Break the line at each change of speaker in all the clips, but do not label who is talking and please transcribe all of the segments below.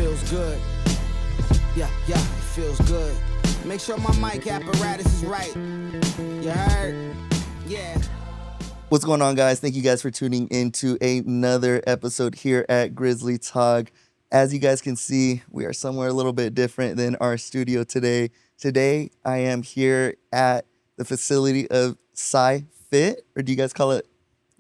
feels good. Yeah, it feels good. Make sure my mic apparatus is right. You heard? Yeah.
What's going on, guys? Thank you guys for tuning into another episode here at Grizzly Talk. As you guys can see, we are somewhere a little bit different than our studio today. Today, I am here at the facility of SCI-FIT, or do you guys call it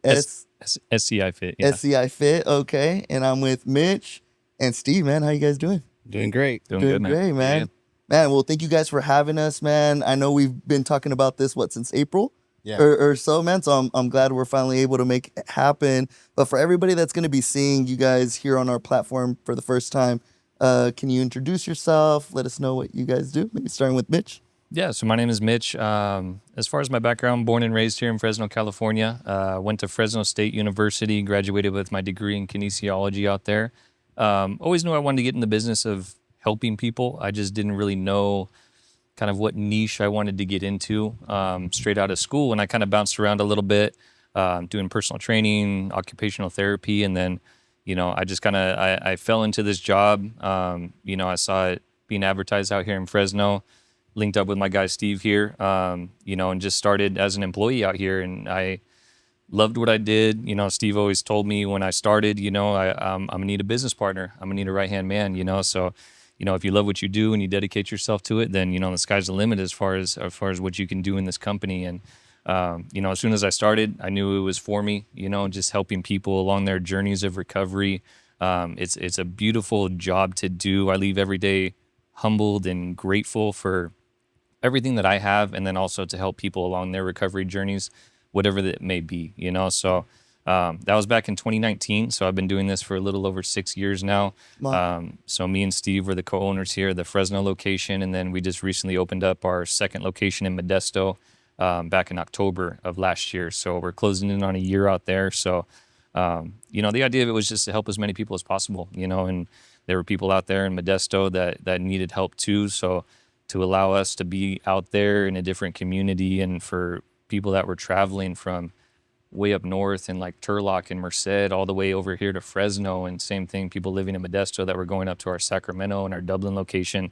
SCI-FIT, yeah.
SCI-FIT, okay. And I'm with Mitch and Steve, man. How you guys doing?
Doing great.
Doing good, man.
Great, man. Man, well, thank you guys for having us, man. I know we've been talking about this, since April?
Yeah.
Or so, man. So I'm glad we're finally able to make it happen. But for everybody that's going to be seeing you guys here on our platform for the first time, can you introduce yourself? Let us know what you guys do. Maybe starting with Mitch.
Yeah, so my name is Mitch. As far as my background, born and raised here in Fresno, California. Went to Fresno State University, graduated with my degree in kinesiology out there. Always knew I wanted to get in the business of helping people. I just didn't really know kind of what niche I wanted to get into straight out of school. And I kind of bounced around a little bit, doing personal training, occupational therapy. And then, I just I fell into this job. I saw it being advertised out here in Fresno, linked up with my guy Steve here, and just started as an employee out here. And I loved what I did. Steve always told me when I started, I'm gonna need a business partner. I'm gonna need a right-hand man, so if you love what you do and you dedicate yourself to it, then, the sky's the limit as far as what you can do in this company. And, as soon as I started, I knew it was for me, just helping people along their journeys of recovery. It's a beautiful job to do. I leave every day humbled and grateful for everything that I have, and then also to help people along their recovery journeys, whatever that may be, So that was back in 2019. So I've been doing this for a little over 6 years now.
Wow.
So me and Steve were the co-owners here, the Fresno location. And then we just recently opened up our second location in Modesto back in October of last year. So we're closing in on a year out there. So, the idea of it was just to help as many people as possible, and there were people out there in Modesto that needed help too. So to allow us to be out there in a different community, and for people that were traveling from way up north and like Turlock and Merced all the way over here to Fresno, and same thing, people living in Modesto that were going up to our Sacramento and our Dublin location,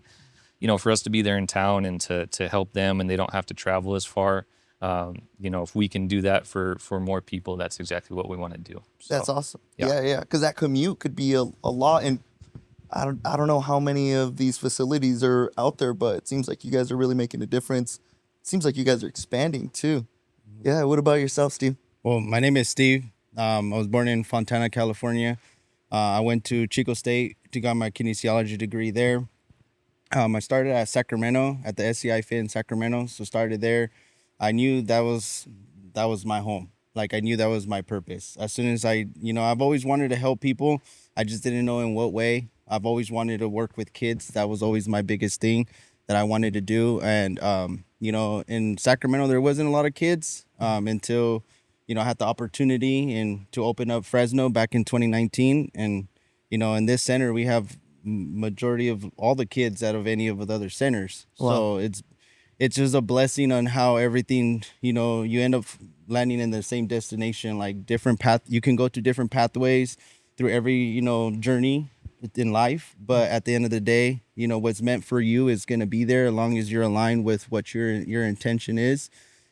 for us to be there in town and to help them, and they don't have to travel as far. If we can do that for more people, that's exactly what we want to do. So,
That's awesome. Yeah. Because that commute could be a lot. And I don't know how many of these facilities are out there, but it seems like you guys are really making a difference. It seems like you guys are expanding too. Yeah. What about yourself, Steve?
Well, my name is Steve. I was born in Fontana, California. I went to Chico State to get my kinesiology degree there. I started at Sacramento, at the SCI-FIT in Sacramento. So started there. I knew that was my home. Like, I knew that was my purpose. As soon as I've always wanted to help people. I just didn't know in what way. I've always wanted to work with kids. That was always my biggest thing that I wanted to do. And, in Sacramento, there wasn't a lot of kids until, I had the opportunity and to open up Fresno back in 2019. And, in this center, we have majority of all the kids out of any of the other centers.
Wow.
So it's just a blessing on how everything, you end up landing in the same destination, like different path. You can go to different pathways through every, journey in life. But at the end of the day, what's meant for you is going to be there as long as you're aligned with what your intention is.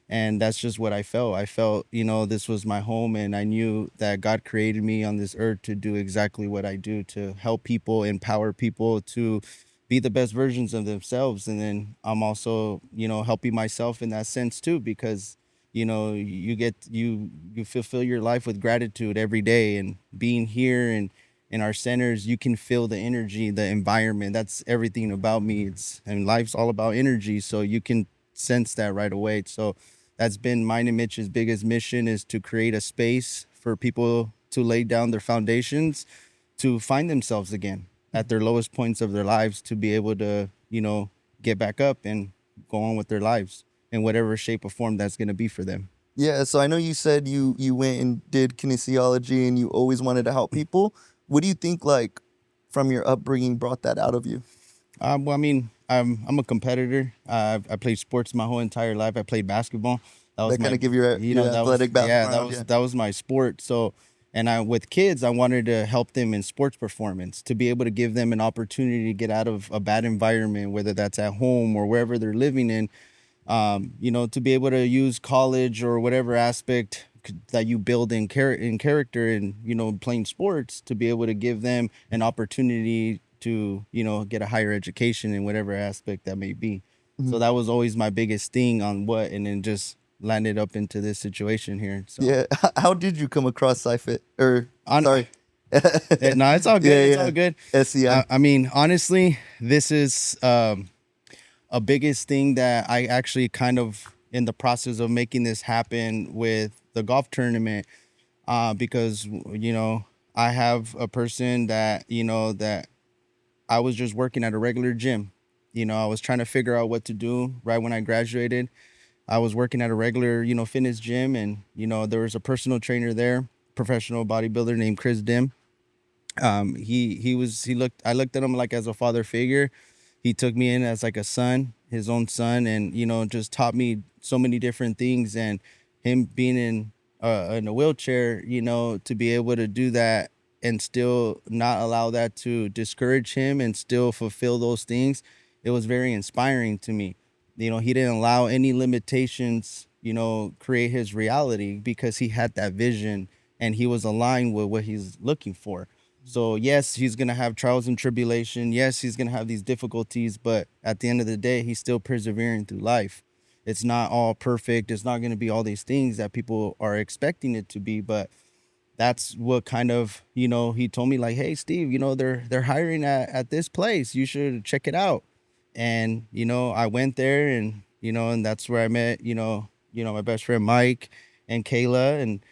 And that's just what I felt. I felt, this was my home, and I knew that God created me on this earth to do exactly what I do, to help people, empower people to be the best versions of themselves. And then I'm also, helping myself in that sense too, because, you fulfill your life with gratitude every day. And being here and in our centers, you can feel the energy, the environment. That's everything about me. Life's all about energy. So you can sense that right away. So that's been mine and Mitch's biggest mission, is to create a space for people to lay down their foundations, to find themselves again at their lowest points of their lives, to be able to, get back up and go on with their lives in whatever shape or form that's going to be for them.
Yeah. So I know you said you went and did kinesiology and you always wanted to help people. What do you think, like, from your upbringing brought that out of you?
Well, I mean, I'm a competitor. I played sports my whole entire life. I played basketball.
That kind of give your athletic background.
Yeah, that was my sport. So, And with kids, I wanted to help them in sports performance, to be able to give them an opportunity to get out of a bad environment, whether that's at home or wherever they're living in. To be able to use college or whatever aspect that you build in character and, playing sports, to be able to give them an opportunity to, get a higher education in whatever aspect that may be. So that was always my biggest thing on and then just landed up into this situation here. So.
Yeah. How did you come across SCI-FIT? Sorry.
No, it's all good. It's all good.
SCI.
I mean, honestly, this is a biggest thing that I actually kind of in the process of making this happen with the golf tournament, because, I have a person that, that I was just working at a regular gym. I was trying to figure out what to do right when I graduated. I was working at a regular, fitness gym, and, there was a personal trainer there, professional bodybuilder named Chris Dim. I looked at him like as a father figure. He took me in as like a son, his own son, and, just taught me so many different things. And him being in a wheelchair, to be able to do that and still not allow that to discourage him and still fulfill those things, it was very inspiring to me. He didn't allow any limitations, create his reality, because he had that vision and he was aligned with what he's looking for. So yes, he's going to have trials and tribulation. Yes, he's going to have these difficulties, but at the end of the day, he's still persevering through life. It's not all perfect. It's not going to be all these things that people are expecting it to be, but that's what kind of, he told me like, hey, Steve, they're hiring at this place. You should check it out. And, I went there and, and that's where I met, my best friend, Mike, and Kayla, and,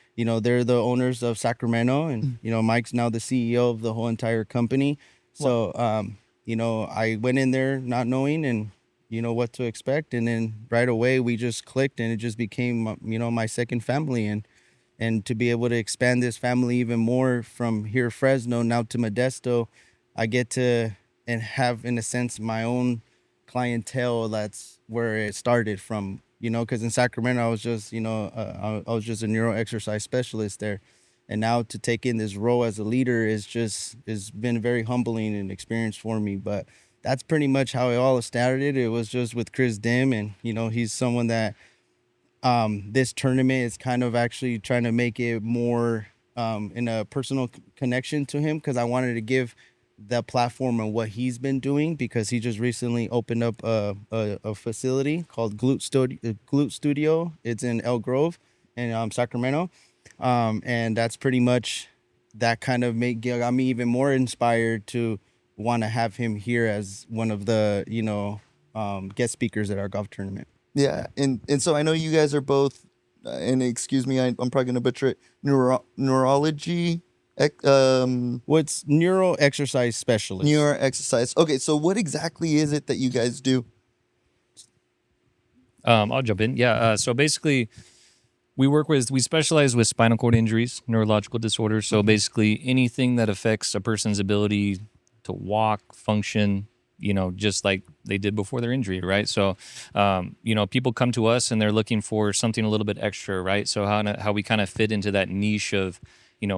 they're the owners of Sacramento, and, Mike's now the CEO of the whole entire company. So, I went in there not knowing and, what to expect. And then right away we just clicked, and it just became, my second family. And to be able to expand this family even more from here, Fresno, now to Modesto, I get to and have, in a sense, my own clientele. That's where it started from, because in Sacramento, I was just, I was just a neuro exercise specialist there. And now to take in this role as a leader is been very humbling and experience for me. But that's pretty much how it all started. It was just with Chris Dim, and, he's someone that, this tournament is kind of actually trying to make it more in a personal connection to him, because I wanted to give the platform and what he's been doing, because he just recently opened up a facility called Glute Studio. It's in El Grove in Sacramento, and that's pretty much that kind of got me even more inspired to want to have him here as one of the guest speakers at our golf tournament.
Yeah, and so I know you guys are both, and excuse me, I'm probably gonna butcher it. Neurology.
What's neuro exercise specialist?
Neuro exercise. Okay, so what exactly is it that you guys do?
I'll jump in. Yeah. So basically, we specialize with spinal cord injuries, neurological disorders. So basically, anything that affects a person's ability to walk, function, just like they did before their injury, right? So, people come to us and they're looking for something a little bit extra, right? So how we kind of fit into that niche of,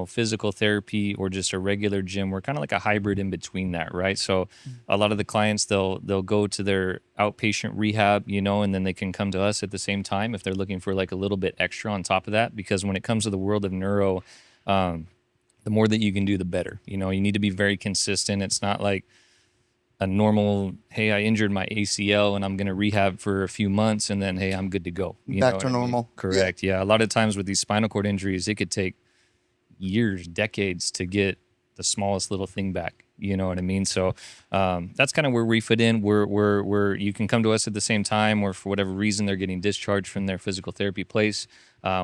physical therapy or just a regular gym. We're kind of like a hybrid in between that, right? So a lot of the clients, they'll go to their outpatient rehab, and then they can come to us at the same time if they're looking for like a little bit extra on top of that. Because when it comes to the world of neuro, the more that you can do, the better. You need to be very consistent. It's not like a normal, hey, I injured my ACL and I'm going to rehab for a few months and then, hey, I'm good to go.
Back to normal.
Correct. Yeah. A lot of times with these spinal cord injuries, it could take years, decades to get the smallest little thing back. You know what I mean? So that's kind of where we fit in. We're you can come to us at the same time, or for whatever reason they're getting discharged from their physical therapy place.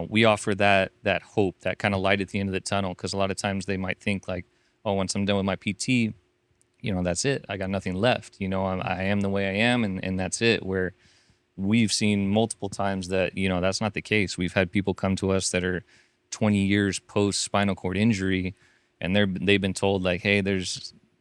We offer that hope, that kind of light at the end of the tunnel, because a lot of times they might think like, oh, once I'm done with my PT, that's it. I got nothing left. I am the way I am, and that's it. Where we've seen multiple times that, that's not the case. We've had people come to us that are 20 years post spinal cord injury, and they've been told like, hey,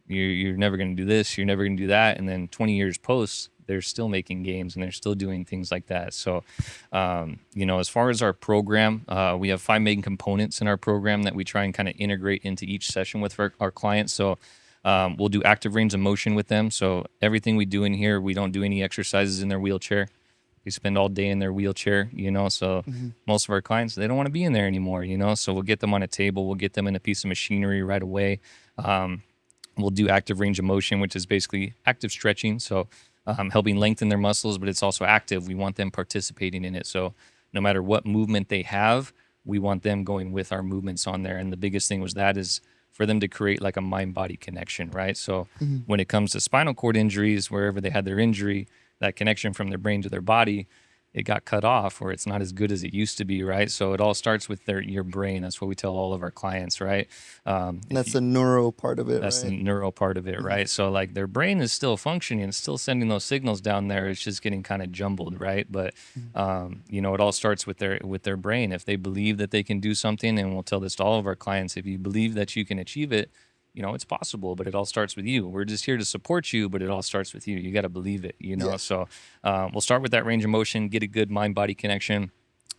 you're never going to do this, you're never going to do that. And then 20 years post, they're still making games and they're still doing things like that. So, as far as our program, we have 5 main components in our program that we try and kind of integrate into each session with our clients. So, we'll do active range of motion with them. So everything we do in here, we don't do any exercises in their wheelchair. They spend all day in their wheelchair, so most of our clients, they don't want to be in there anymore, so we'll get them on a table, we'll get them in a piece of machinery right away. We'll do active range of motion, which is basically active stretching. So helping lengthen their muscles, but it's also active. We want them participating in it. So no matter what movement they have, we want them going with our movements on there. And the biggest thing was that is for them to create like a mind-body connection, right? So when it comes to spinal cord injuries, wherever they had their injury, that connection from their brain to their body, it got cut off, or it's not as good as it used to be, right? So it all starts with your brain. That's what we tell all of our clients, right?
That's the neuro part of it,
that's
right?
the neuro part of it, right? So like their brain is still functioning, it's still sending those signals down there. It's just getting kind of jumbled, right? But it all starts with their brain. If they believe that they can do something, and we'll tell this to all of our clients, if you believe that you can achieve it, it's possible, but it all starts with you. We're just here to support you, but it all starts with you. You got to believe it, Yeah. So we'll start with that range of motion, get a good mind-body connection.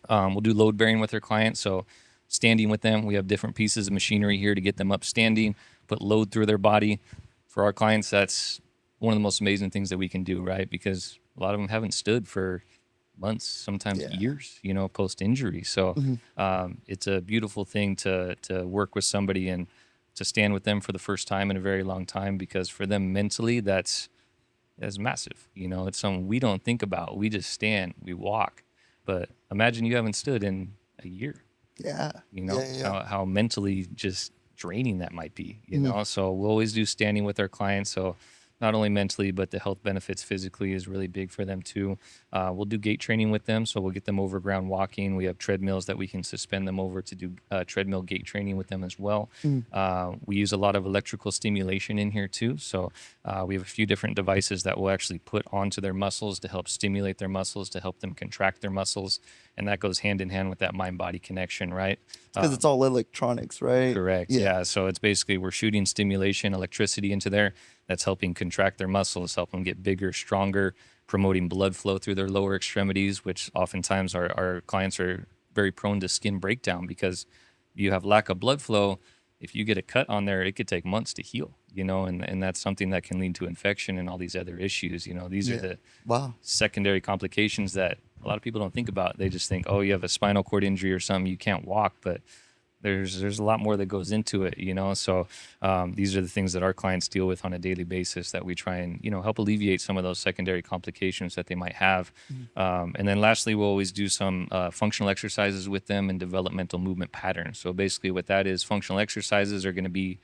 We'll do load bearing with our clients. So standing with them, we have different pieces of machinery here to get them up standing, put load through their body. For our clients, that's one of the most amazing things that we can do, right? Because a lot of them haven't stood for months, sometimes years, post-injury. So it's a beautiful thing to work with somebody and to stand with them for the first time in a very long time, because for them mentally, that's massive. It's something we don't think about. We just stand, we walk. But imagine you haven't stood in a year.
Yeah.
How mentally just draining that might be, So we'll always do standing with our clients. So not only mentally, but the health benefits physically is really big for them too. We'll do gait training with them. So we'll get them over ground walking. We have treadmills that we can suspend them over to do treadmill gait training with them as well. We use a lot of electrical stimulation in here too. So we have a few different devices that we'll actually put onto their muscles to help stimulate their muscles, to help them contract their muscles. And that goes hand in hand with that mind-body connection, right?
Because it's all electronics, right?
Correct. Yeah. So it's basically we're shooting stimulation, electricity into there. That's helping contract their muscles, help them get bigger, stronger, promoting blood flow through their lower extremities, which oftentimes our clients are very prone to skin breakdown because you have lack of blood flow. If you get a cut on there, it could take months to heal, and that's something that can lead to infection and all these other issues. These are the secondary complications that a lot of people don't think about. They just think, oh, you have a spinal cord injury or something, you can't walk, but there's a lot more that goes into it, So these are the things that our clients deal with on a daily basis that we try and, help alleviate some of those secondary complications that they might have. And then lastly, we'll always do some functional exercises with them and developmental movement patterns. So basically what that is, functional exercises are going to be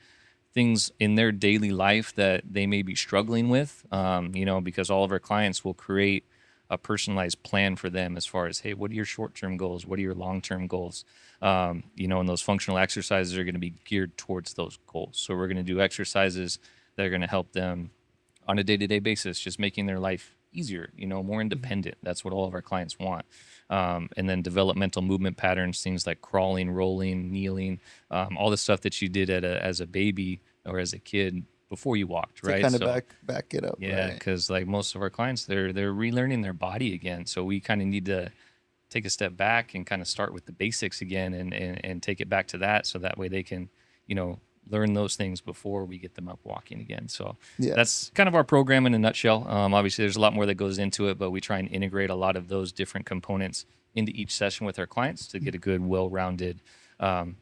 things in their daily life that they may be struggling with, because all of our clients will create a personalized plan for them as far as, hey, what are your short-term goals? What are your long-term goals? And those functional exercises are going to be geared towards those goals. So we're going to do exercises that are going to help them on a day-to-day basis, just making their life easier, more independent. That's what all of our clients want. And then developmental movement patterns, things like crawling, rolling, kneeling, all the stuff that you did as a baby or as a kid before you walked, right?
To kind of back it up.
Yeah, because like most of our clients, they're relearning their body again. So we kind of need to take a step back and kind of start with the basics again and take it back to that, so that way they can, learn those things before we get them up walking again. So that's kind of our program in a nutshell. Obviously, there's a lot more that goes into it, but we try and integrate a lot of those different components into each session with our clients to get a good, well-rounded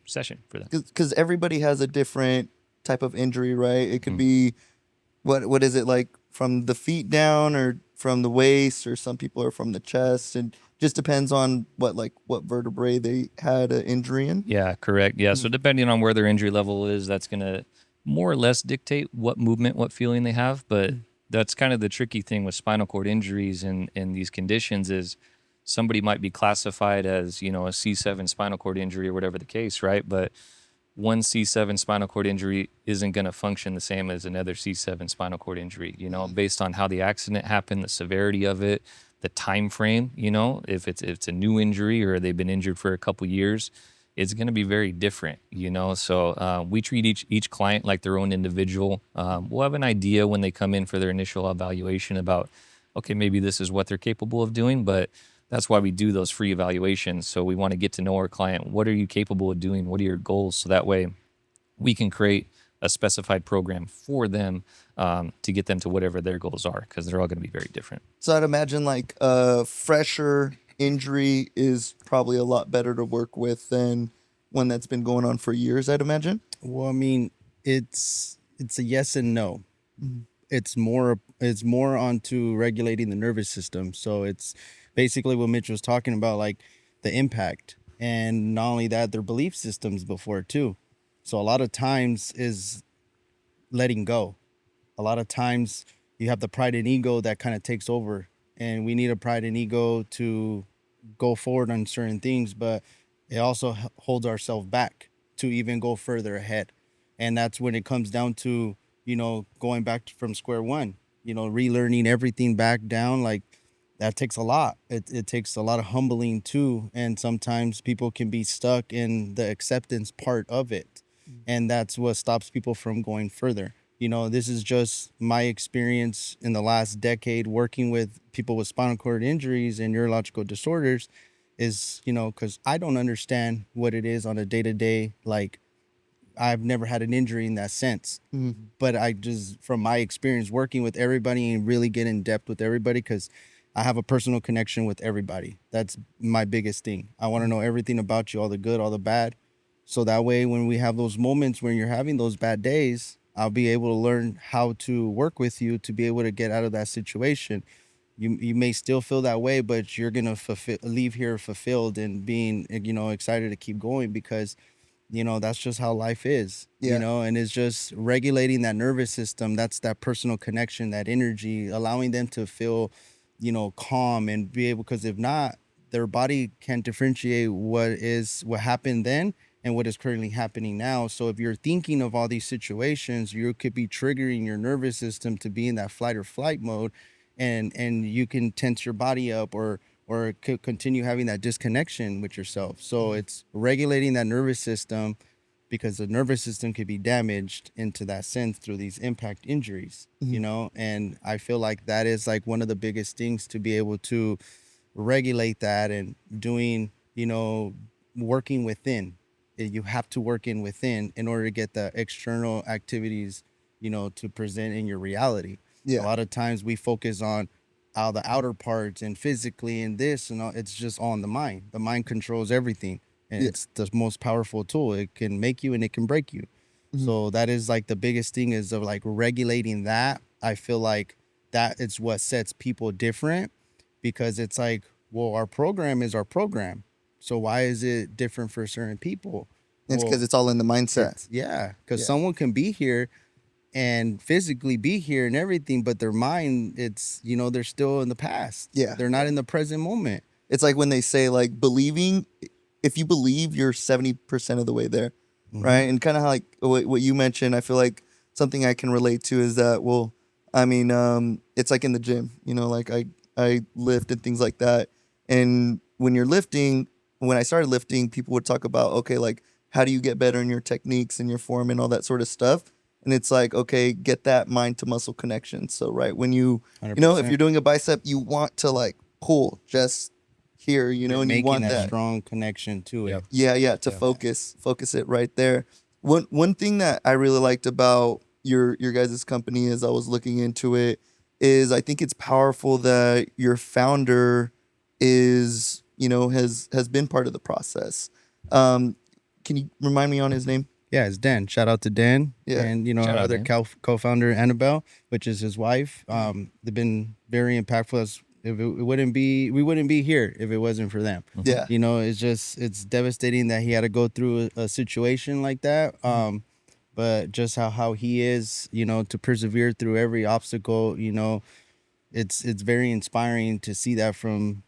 session for them.
Because everybody has a different type of injury, right? It could be what is it, like from the feet down or from the waist, or some people are from the chest, and just depends on what vertebrae they had an injury in.
Yeah, correct. Yeah, so depending on where their injury level is, that's going to more or less dictate what movement, what feeling they have. But that's kind of the tricky thing with spinal cord injuries and these conditions is somebody might be classified as, a C7 spinal cord injury or whatever the case, right? But one C7 spinal cord injury isn't going to function the same as another C7 spinal cord injury, based on how the accident happened, the severity of it, the time frame, if it's a new injury or they've been injured for a couple years, it's going to be very different, So we treat each client like their own individual. We'll have an idea when they come in for their initial evaluation about okay, maybe this is what they're capable of doing, but that's why we do those free evaluations. So we want to get to know our client. What are you capable of doing? What are your goals? So that way we can create a specified program for them to get them to whatever their goals are, because they're all going to be very different.
So I'd imagine like a fresher injury is probably a lot better to work with than one that's been going on for years, I'd imagine.
Well, I mean, it's a yes and no. It's more onto regulating the nervous system. So it's basically what Mitch was talking about, like the impact, and not only that, their belief systems before too. So a lot of times is letting go. A lot of times you have the pride and ego that kind of takes over, and we need a pride and ego to go forward on certain things, but it also holds ourselves back to even go further ahead. And that's when it comes down to, going back from square one, relearning everything back down. Like, that takes a lot. It takes a lot of humbling too. And sometimes people can be stuck in the acceptance part of it. And that's what stops people from going further. This is just my experience in the last decade working with people with spinal cord injuries and neurological disorders is, because I don't understand what it is on a day-to-day. Like, I've never had an injury in that sense, but I just, from my experience working with everybody and really get in depth with everybody, because I have a personal connection with everybody. That's my biggest thing. I want to know everything about you, all the good, all the bad. So that way, when we have those moments when you're having those bad days, I'll be able to learn how to work with you to be able to get out of that situation. You may still feel that way, but you're going to leave here fulfilled and being, excited to keep going, because that's just how life is, and it's just regulating that nervous system. That's that personal connection, that energy, allowing them to feel, calm and be able, because if not, their body can't differentiate what happened then and what is currently happening now. So if you're thinking of all these situations, you could be triggering your nervous system to be in that flight or flight mode, and you can tense your body up or could continue having that disconnection with yourself. So it's regulating that nervous system, because the nervous system could be damaged into that sense through these impact injuries, and I feel like that is like one of the biggest things to be able to regulate that, and doing, working within. You have to work within in order to get the external activities, to present in your reality. A lot of times we focus on all the outer parts and physically and this and all. It's just all in the mind. The mind controls everything, and it's the most powerful tool. It can make you and it can break you. So that is like the biggest thing, is of like regulating that. I feel like that is what sets people different, because it's like, well, our program is our program. So why is it different for certain people?
It's because it's all in the mindset.
Because someone can be here and physically be here and everything, but their mind, it's, they're still in the past. They're not in the present moment.
It's like when they say, like, believing, if you believe, you're 70% of the way there, right? And kind of like what you mentioned, I feel like something I can relate to is that, well, I mean, it's like in the gym, like I lift and things like that. And when you're lifting, when I started lifting, people would talk about, okay, like, how do you get better in your techniques and your form and all that sort of stuff? And it's like, okay, get that mind to muscle connection. So, right, when you,
100%.
if you're doing a bicep, you want to like pull just here, and you want that
strong connection to it.
To focus it right there. One thing that I really liked about your guys' company, as I was looking into it, is I think it's powerful that your founder is, has been part of the process. Can you remind me on his name?
Yeah, it's Dan. Shout out to Dan. And, our other co-founder, Annabelle, which is his wife. They've been very impactful. We wouldn't be here if it wasn't for them. It's devastating that he had to go through a situation like that. But just how he is, to persevere through every obstacle, it's very inspiring to see that from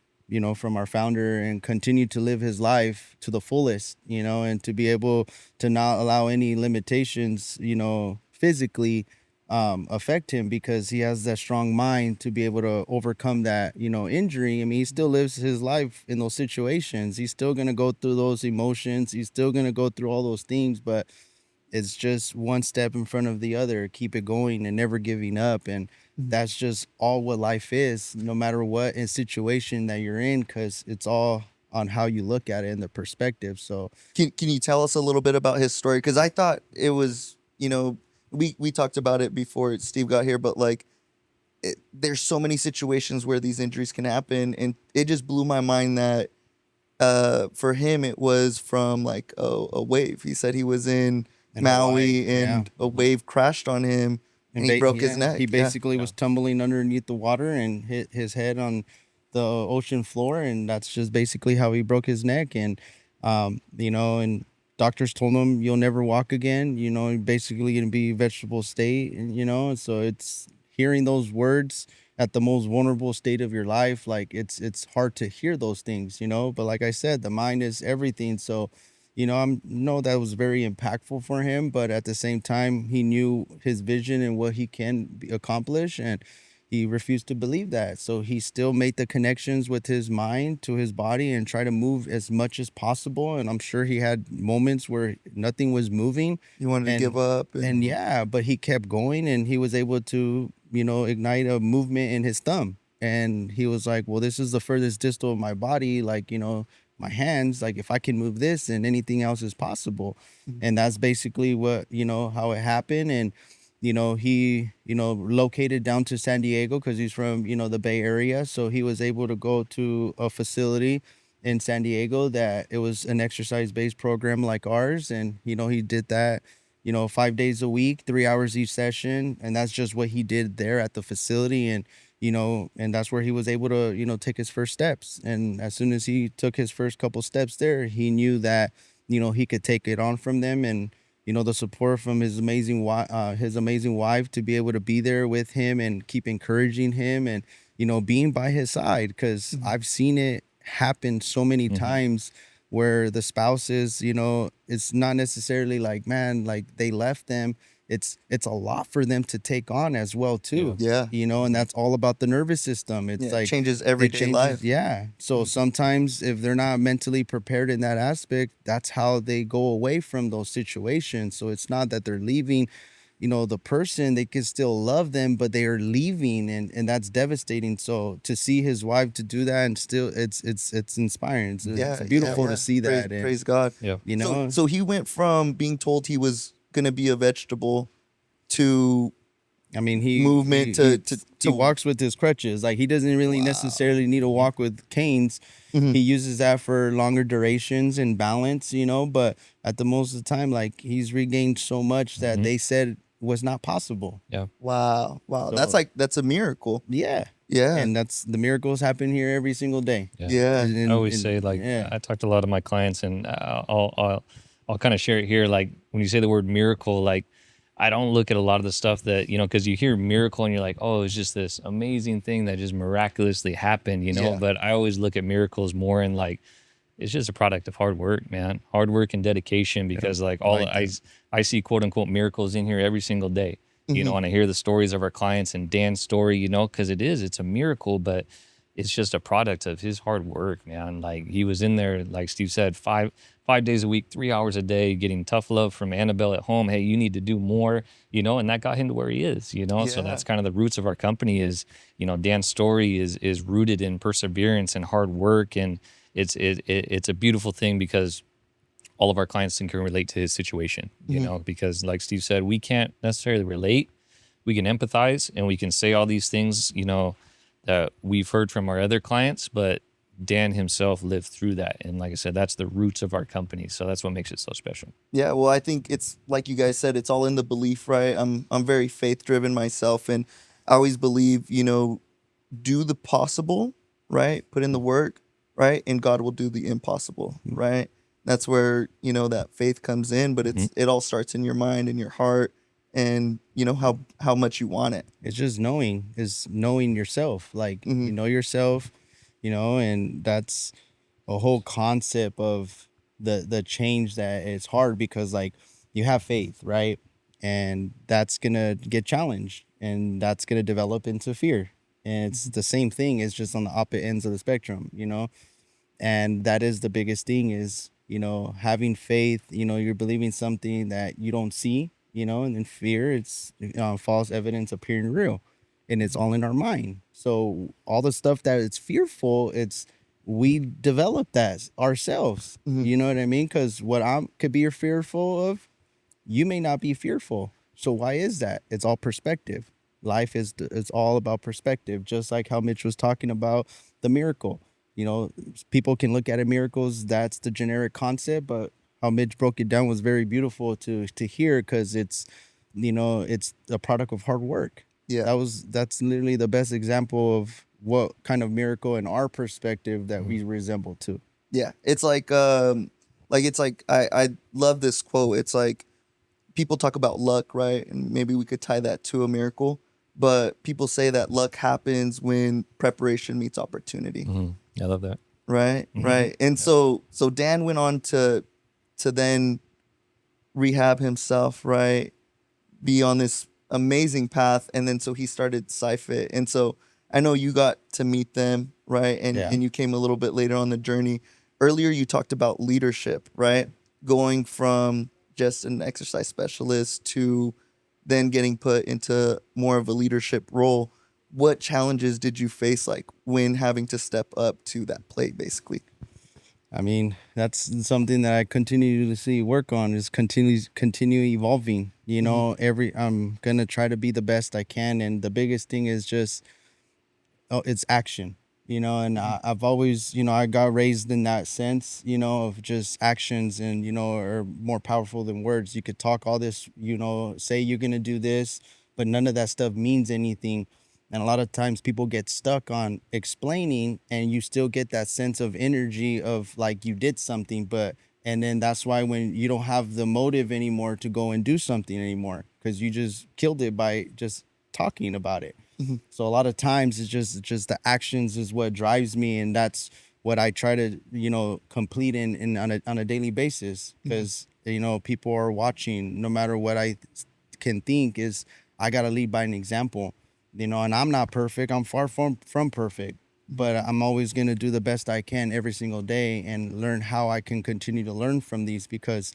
our founder, and continue to live his life to the fullest, and to be able to not allow any limitations, physically affect him, because he has that strong mind to be able to overcome that, injury. I mean, he still lives his life in those situations. He's still going to go through those emotions. He's still going to go through all those things, but it's just one step in front of the other. Keep it going and never giving up. And that's just all what life is, no matter what in situation that you're in, because it's all on how you look at it and the perspective. So
Can you tell us a little bit about his story? Because I thought it was, we talked about it before Steve got here, but like, there's so many situations where these injuries can happen, and it just blew my mind that for him it was from like a wave. He said he was in
in
Maui
Hawaii, yeah.
and a wave crashed on him and he broke his neck.
He
Yeah.
basically was tumbling underneath the water and hit his head on the ocean floor, and that's just basically how he broke his neck. And and doctors told him you'll never walk again. You're basically gonna be vegetable state, and so it's hearing those words at the most vulnerable state of your life. Like it's hard to hear those things, but like I said, the mind is everything. So I know that was very impactful for him, but at the same time, he knew his vision and what he can accomplish, and he refused to believe that. So he still made the connections with his mind to his body and try to move as much as possible. And I'm sure he had moments where nothing was moving.
He wanted to give up.
And yeah, but he kept going, and he was able to, ignite a movement in his thumb. And he was like, well, this is the furthest distal of my body. Like, my hands, like if I can move this, then anything else is possible. And that's basically what how it happened. And he located down to San Diego because he's from the Bay Area, so he was able to go to a facility in San Diego that it was an exercise based program like ours. And he did that 5 days a week, 3 hours each session, and that's just what he did there at the facility. And and that's where he was able to, take his first steps. And as soon as he took his first couple steps there, he knew that, he could take it on from them. And, the support from his amazing wife to be able to be there with him and keep encouraging him and, being by his side. Because I've seen it happen so many times where the spouses, it's not necessarily like, man, like they left them. It's a lot for them to take on as well too.
Yeah.
And that's all about the nervous system. It's like
changes everyday life.
Yeah. So sometimes if they're not mentally prepared in that aspect, that's how they go away from those situations. So it's not that they're leaving, the person. They can still love them, but they are leaving, and that's devastating. So to see his wife to do that, and still it's inspiring. It's beautiful to see that.
Praise God.
Yeah.
So he went from being told he was gonna be a vegetable to
he
to
walks with his crutches. Like he doesn't really necessarily need to walk with canes. He uses that for longer durations and balance, but at the most of the time, like he's regained so much that they said was not possible.
Yeah.
Wow.
So,
that's a miracle.
Yeah.
Yeah.
And that's the miracles happen here every single day.
Yeah.
I always say, like, I talk to a lot of my clients, and I'll kind of share it here. Like when you say the word miracle, like I don't look at a lot of the stuff that, because you hear miracle and you're like, oh, it's just this amazing thing that just miraculously happened, but I always look at miracles more in like, it's just a product of hard work, man. Hard work and dedication, because like I see quote unquote miracles in here every single day, and I hear the stories of our clients and Dan's story, because it's a miracle, but it's just a product of his hard work, man. Like he was in there, like Steve said, five days a week, 3 hours a day, getting tough love from Annabelle at home. Hey, you need to do more, and that got him to where he is, So that's kind of the roots of our company is, Dan's story is rooted in perseverance and hard work. And it's a beautiful thing because all of our clients can relate to his situation, because like Steve said, we can't necessarily relate. We can empathize and we can say all these things, that we've heard from our other clients, but Dan himself lived through that. And like I said, that's the roots of our company. So that's what makes it so special.
Yeah, well, I think it's like you guys said, it's all in the belief, right? I'm very faith driven myself, and I always believe, do the possible, right? Put in the work, right? And God will do the impossible, right? That's where, that faith comes in, but it all starts in your mind and your heart, and how much you want it.
It's just knowing yourself. Like you know yourself, and that's a whole concept of the change that it's hard because like you have faith, right? And that's gonna get challenged, and that's gonna develop into fear. And it's the same thing, it's just on the opposite ends of the spectrum, and that is the biggest thing is, having faith, you're believing something that you don't see, and then fear, it's false evidence appearing real. and it's all in our mind. So all the stuff that it's fearful, we develop that ourselves. You know what I mean? Because what I could be fearful of, you may not be fearful. So why is that? It's all perspective. Life it's all about perspective. Just like how Mitch was talking about the miracle. You know, people can look at it miracles. That's the generic concept, but how Mitch broke it down was very beautiful to hear, because it's, you know, it's a product of hard work.
Yeah.
That's literally the best example of what kind of miracle in our perspective that we resemble to.
Yeah. It's like it's like I love this quote. It's like people talk about luck, right? And maybe we could tie that to a miracle, but people say that luck happens when preparation meets opportunity.
I love that.
Right. Right. And so Dan went on to then rehab himself, right? Be on this amazing path. And then so he started SCI-FIT. And so I know you got to meet them, right? And you came a little bit later on the journey. Earlier you talked about leadership, right? Going from just an exercise specialist to then getting put into more of a leadership role. What challenges did you face, like when having to step up to that plate, basically?
I mean, that's something that I continue to see work on, is continue evolving. You know, I'm gonna try to be the best I can, and the biggest thing is just it's action. You know, and I've always, you know, I got raised in that sense, you know, of just actions, and, you know, are more powerful than words. You could talk all this, you know, say you're gonna do this, but none of that stuff means anything. And a lot of times people get stuck on explaining, and you still get that sense of energy of like you did something, and then that's why when you don't have the motive anymore to go and do something anymore, because you just killed it by just talking about it. So a lot of times it's just the actions is what drives me, and that's what I try to, you know, complete on a daily basis, because you know, people are watching. No matter what I can think, is I gotta lead by an example. You know, and I'm not perfect. I'm far from perfect, but I'm always going to do the best I can every single day and learn how I can continue to learn from these, because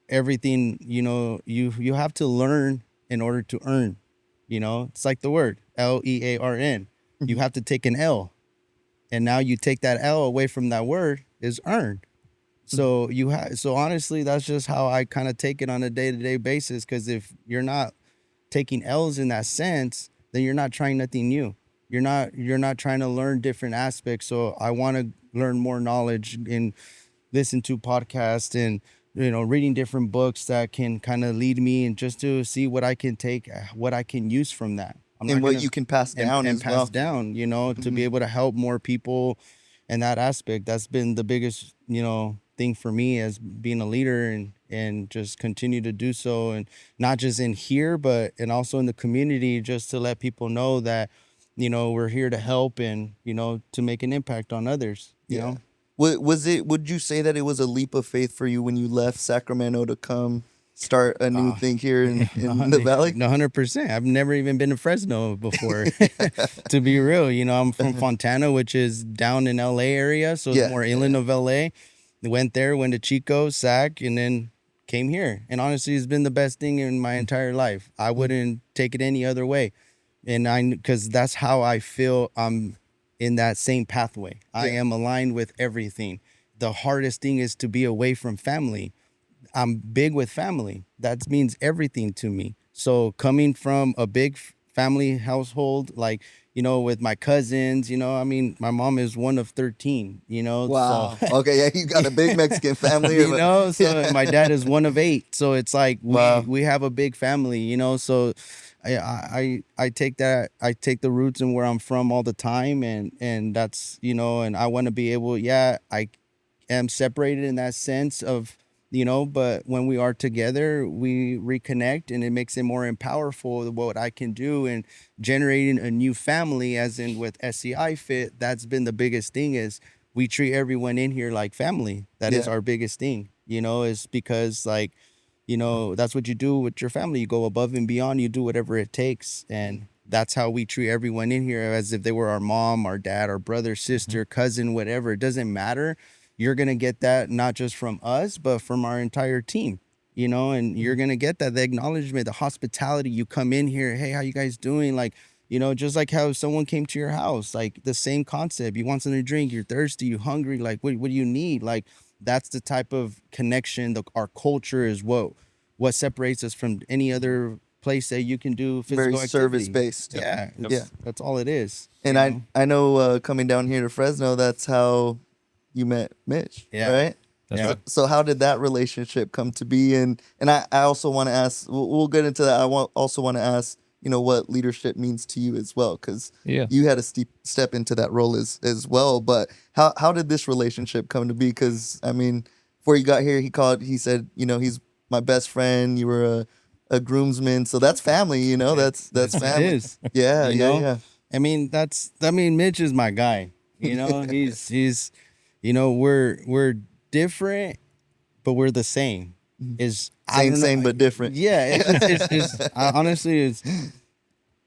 everything, you know, you have to learn in order to earn. You know, it's like the word LEARN. You have to take an L, and now you take that L away from that word is earn. So so honestly, that's just how I kind of take it on a day-to-day basis, because if you're not taking L's in that sense, then you're not trying nothing new. You're not trying to learn different aspects. So I want to learn more knowledge and listen to podcasts and, you know, reading different books that can kind of lead me, and just to see what I can take, what I can use from that.
And what you can pass down
and
as
pass
well.
down, you know, to be able to help more people in that aspect. That's been the biggest, you know, thing for me as being a leader, and just continue to do so, and not just in here, but and also in the community, just to let people know that, you know, we're here to help, and, you know, to make an impact on others, you know.
Would you say that it was a leap of faith for you when you left Sacramento to come start a new thing here in the Valley?
100%. I've never even been to Fresno before, to be real. You know, I'm from Fontana, which is down in LA area, so it's more inland of LA. Went there, went to Chico, Sac, and then came here. And honestly, it's been the best thing in my entire life. I wouldn't take it any other way. And because that's how I feel I'm in that same pathway. I am aligned with everything. The hardest thing is to be away from family. I'm big with family. That means everything to me. So coming from a big family household, like, you know, with my cousins, you know, I mean, my mom is one of 13, you know.
Wow.
So,
Okay, yeah, you got a big Mexican family.
you know, so my dad is one of 8. So it's like
Wow.
we have a big family, you know. So I take the roots and where I'm from all the time, and that's, you know, and I want to be able, I am separated in that sense of, you know, but when we are together, we reconnect, and it makes it more powerful what I can do, and generating a new family, as in with SCI-FIT. That's been the biggest thing, is we treat everyone in here like family. That is our biggest thing, you know, is because, like, you know, that's what you do with your family. You go above and beyond, you do whatever it takes. And that's how we treat everyone in here, as if they were our mom, our dad, our brother, sister, cousin, whatever. It doesn't matter. You're going to get that not just from us, but from our entire team, you know, and you're going to get that, the acknowledgement, the hospitality. You come in here, hey, how you guys doing? Like, You know, just like how someone came to your house, like the same concept. You want something to drink, you're thirsty, you're hungry, like what do you need? Like that's the type of connection. Our culture is what separates us from any other place that you can do
Very
physical activity.
service based.
Yeah,
Yeah.
that's all it is.
And
you
I
know?
I know coming down here to Fresno, that's how you met Mitch,
Yeah.
right?
That's
Yeah.
right.
So how did that relationship come to be? And I also want to ask. We'll get into that. Also want to ask. You know what leadership means to you as well, because
Yeah.
you had to step into that role as well. But how did this relationship come to be? Because I mean, before you got here, he said, you know, he's my best friend. You were a groomsman, so that's family. You know, that's
It
family.
is.
Yeah,
You
yeah,
know?
yeah.
I mean, Mitch is my guy. You know, he's you know, we're different, but we're the same. Is I
Same,
don't know-
same, but different.
Yeah, honestly,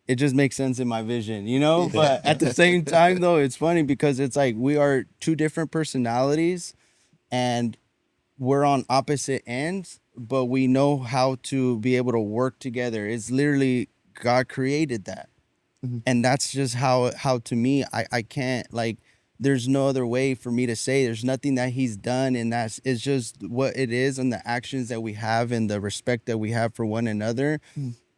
it just makes sense in my vision, you know. But at the same time, though, it's funny because it's like we are two different personalities, and we're on opposite ends, but we know how to be able to work together. It's literally God created that. And that's just how to me, I can't, like, there's no other way for me to say. There's nothing that he's done, and it's just what it is, and the actions that we have and the respect that we have for one another.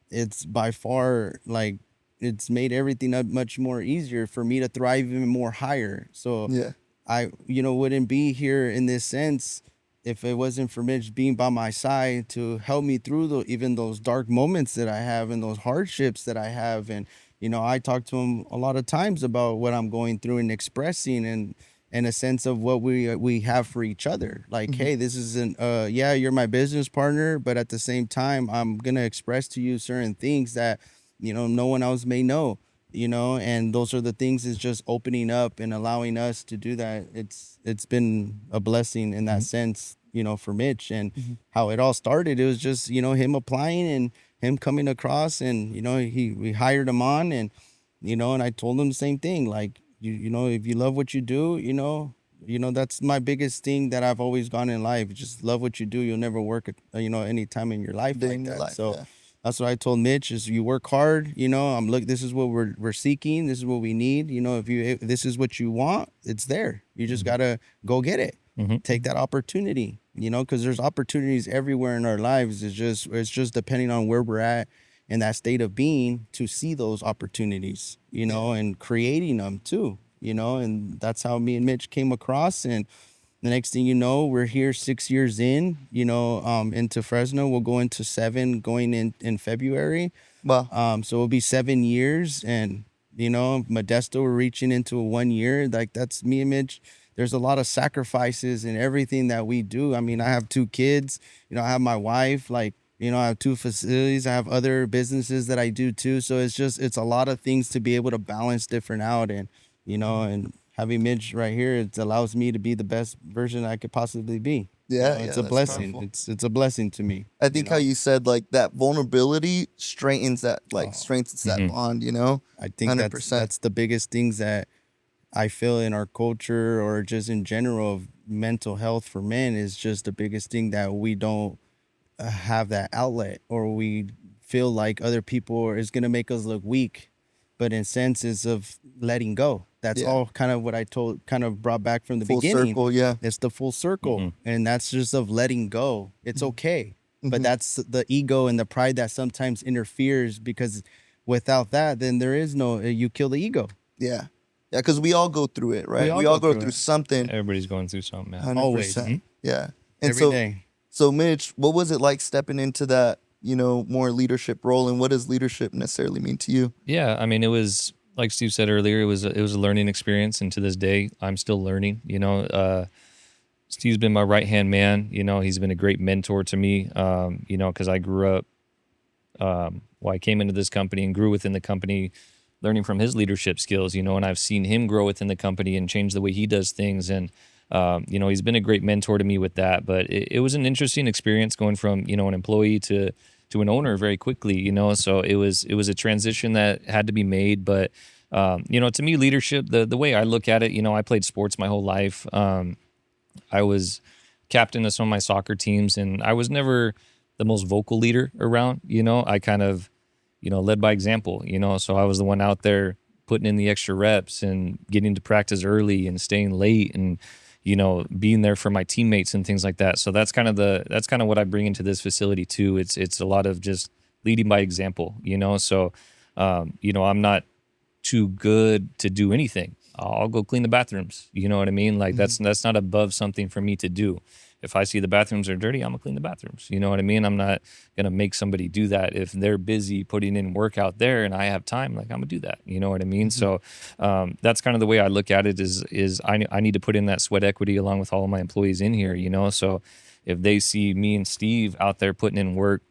It's by far, like, it's made everything that much more easier for me to thrive even more higher. So
Yeah.
I, wouldn't be here in this sense if it wasn't for Mitch being by my side to help me through even those dark moments that I have and those hardships that I have. And, I talk to him a lot of times about what I'm going through and expressing, and in a sense of what we have for each other. Like, hey, this isn't, yeah, you're my business partner, but at the same time, I'm going to express to you certain things that, no one else may know. And those are the things, is just opening up and allowing us to do that. It's been a blessing in that sense, for Mitch. And how it all started, it was just, him applying and him coming across, and, we hired him on, and, and I told him the same thing. Like, if you love what you do, that's my biggest thing that I've always gone in life. Just love what you do. You'll never work, any time in your life
Day
like
in your
that.
life,
So
yeah.
that's what I told Mitch, is you work hard, this is what we're seeking. This is what we need. If this is what you want, it's there. You just gotta go get it. Take that opportunity, because there's opportunities everywhere in our lives. It's just depending on where we're at in that state of being to see those opportunities, and creating them too, and that's how me and Mitch came across. And the next thing you know, we're here 6 years in, into Fresno. We'll go into 7 going in February.
Wow.
So it'll be 7 years. And, Modesto, we're reaching into 1 year. Like, that's me and Mitch. There's a lot of sacrifices in everything that we do. I mean, I have 2 kids, I have my wife, like, I have 2 facilities. I have other businesses that I do too. So it's a lot of things to be able to balance different out. And, and having Mitch right here, it allows me to be the best version I could possibly be.
Yeah,
It's
yeah,
a
that's
blessing.
powerful.
It's a blessing to me.
I think how you said, like, that vulnerability strengthens that bond,
I think
100%.
that's the biggest things that I feel in our culture, or just in general of mental health for men, is just the biggest thing, that we don't have that outlet, or we feel like other people is going to make us look weak. But in senses of letting go, that's
Yeah.
all kind of what I kind of brought back from the
Full
beginning.
circle, yeah.
It's the full circle. And that's just of letting go. It's okay. But
Mhm.
that's the ego and the pride that sometimes interferes, because without that, then there is no, you kill the ego.
Yeah. Yeah, because we all go through it, right?
all
We all
go
go
through
through
it.
something.
Everybody's going through something, man.
100%.
Always.
Yeah. And
Every day.
So Mitch, what was it like stepping into that, more leadership role, and what does leadership necessarily mean to you?
Yeah, I mean, it was like Steve said earlier. It was a learning experience, and to this day, I'm still learning. Steve's been my right hand man. He's been a great mentor to me. Because I grew up. I came into this company and grew within the company, learning from his leadership skills. And I've seen him grow within the company and change the way he does things. And he's been a great mentor to me with that. But it was an interesting experience going from an employee to an owner very quickly. So it was a transition that had to be made. But to me, leadership, the way I look at it, I played sports my whole life. I was captain of some of my soccer teams, and I was never the most vocal leader around. I kind of led by example, so I was the one out there putting in the extra reps and getting to practice early and staying late and, being there for my teammates and things like that. So that's kind of what I bring into this facility too. It's a lot of just leading by example, so, I'm not too good to do anything. I'll go clean the bathrooms. You know what I mean? Like that's not above something for me to do. If I see the bathrooms are dirty, I'm gonna clean the bathrooms. You know what I mean? I'm not gonna make somebody do that. If they're busy putting in work out there and I have time, like I'm gonna do that. You know what I mean? So that's kind of the way I look at it. Is I need to put in that sweat equity along with all of my employees in here. So if they see me and Steve out there putting in work,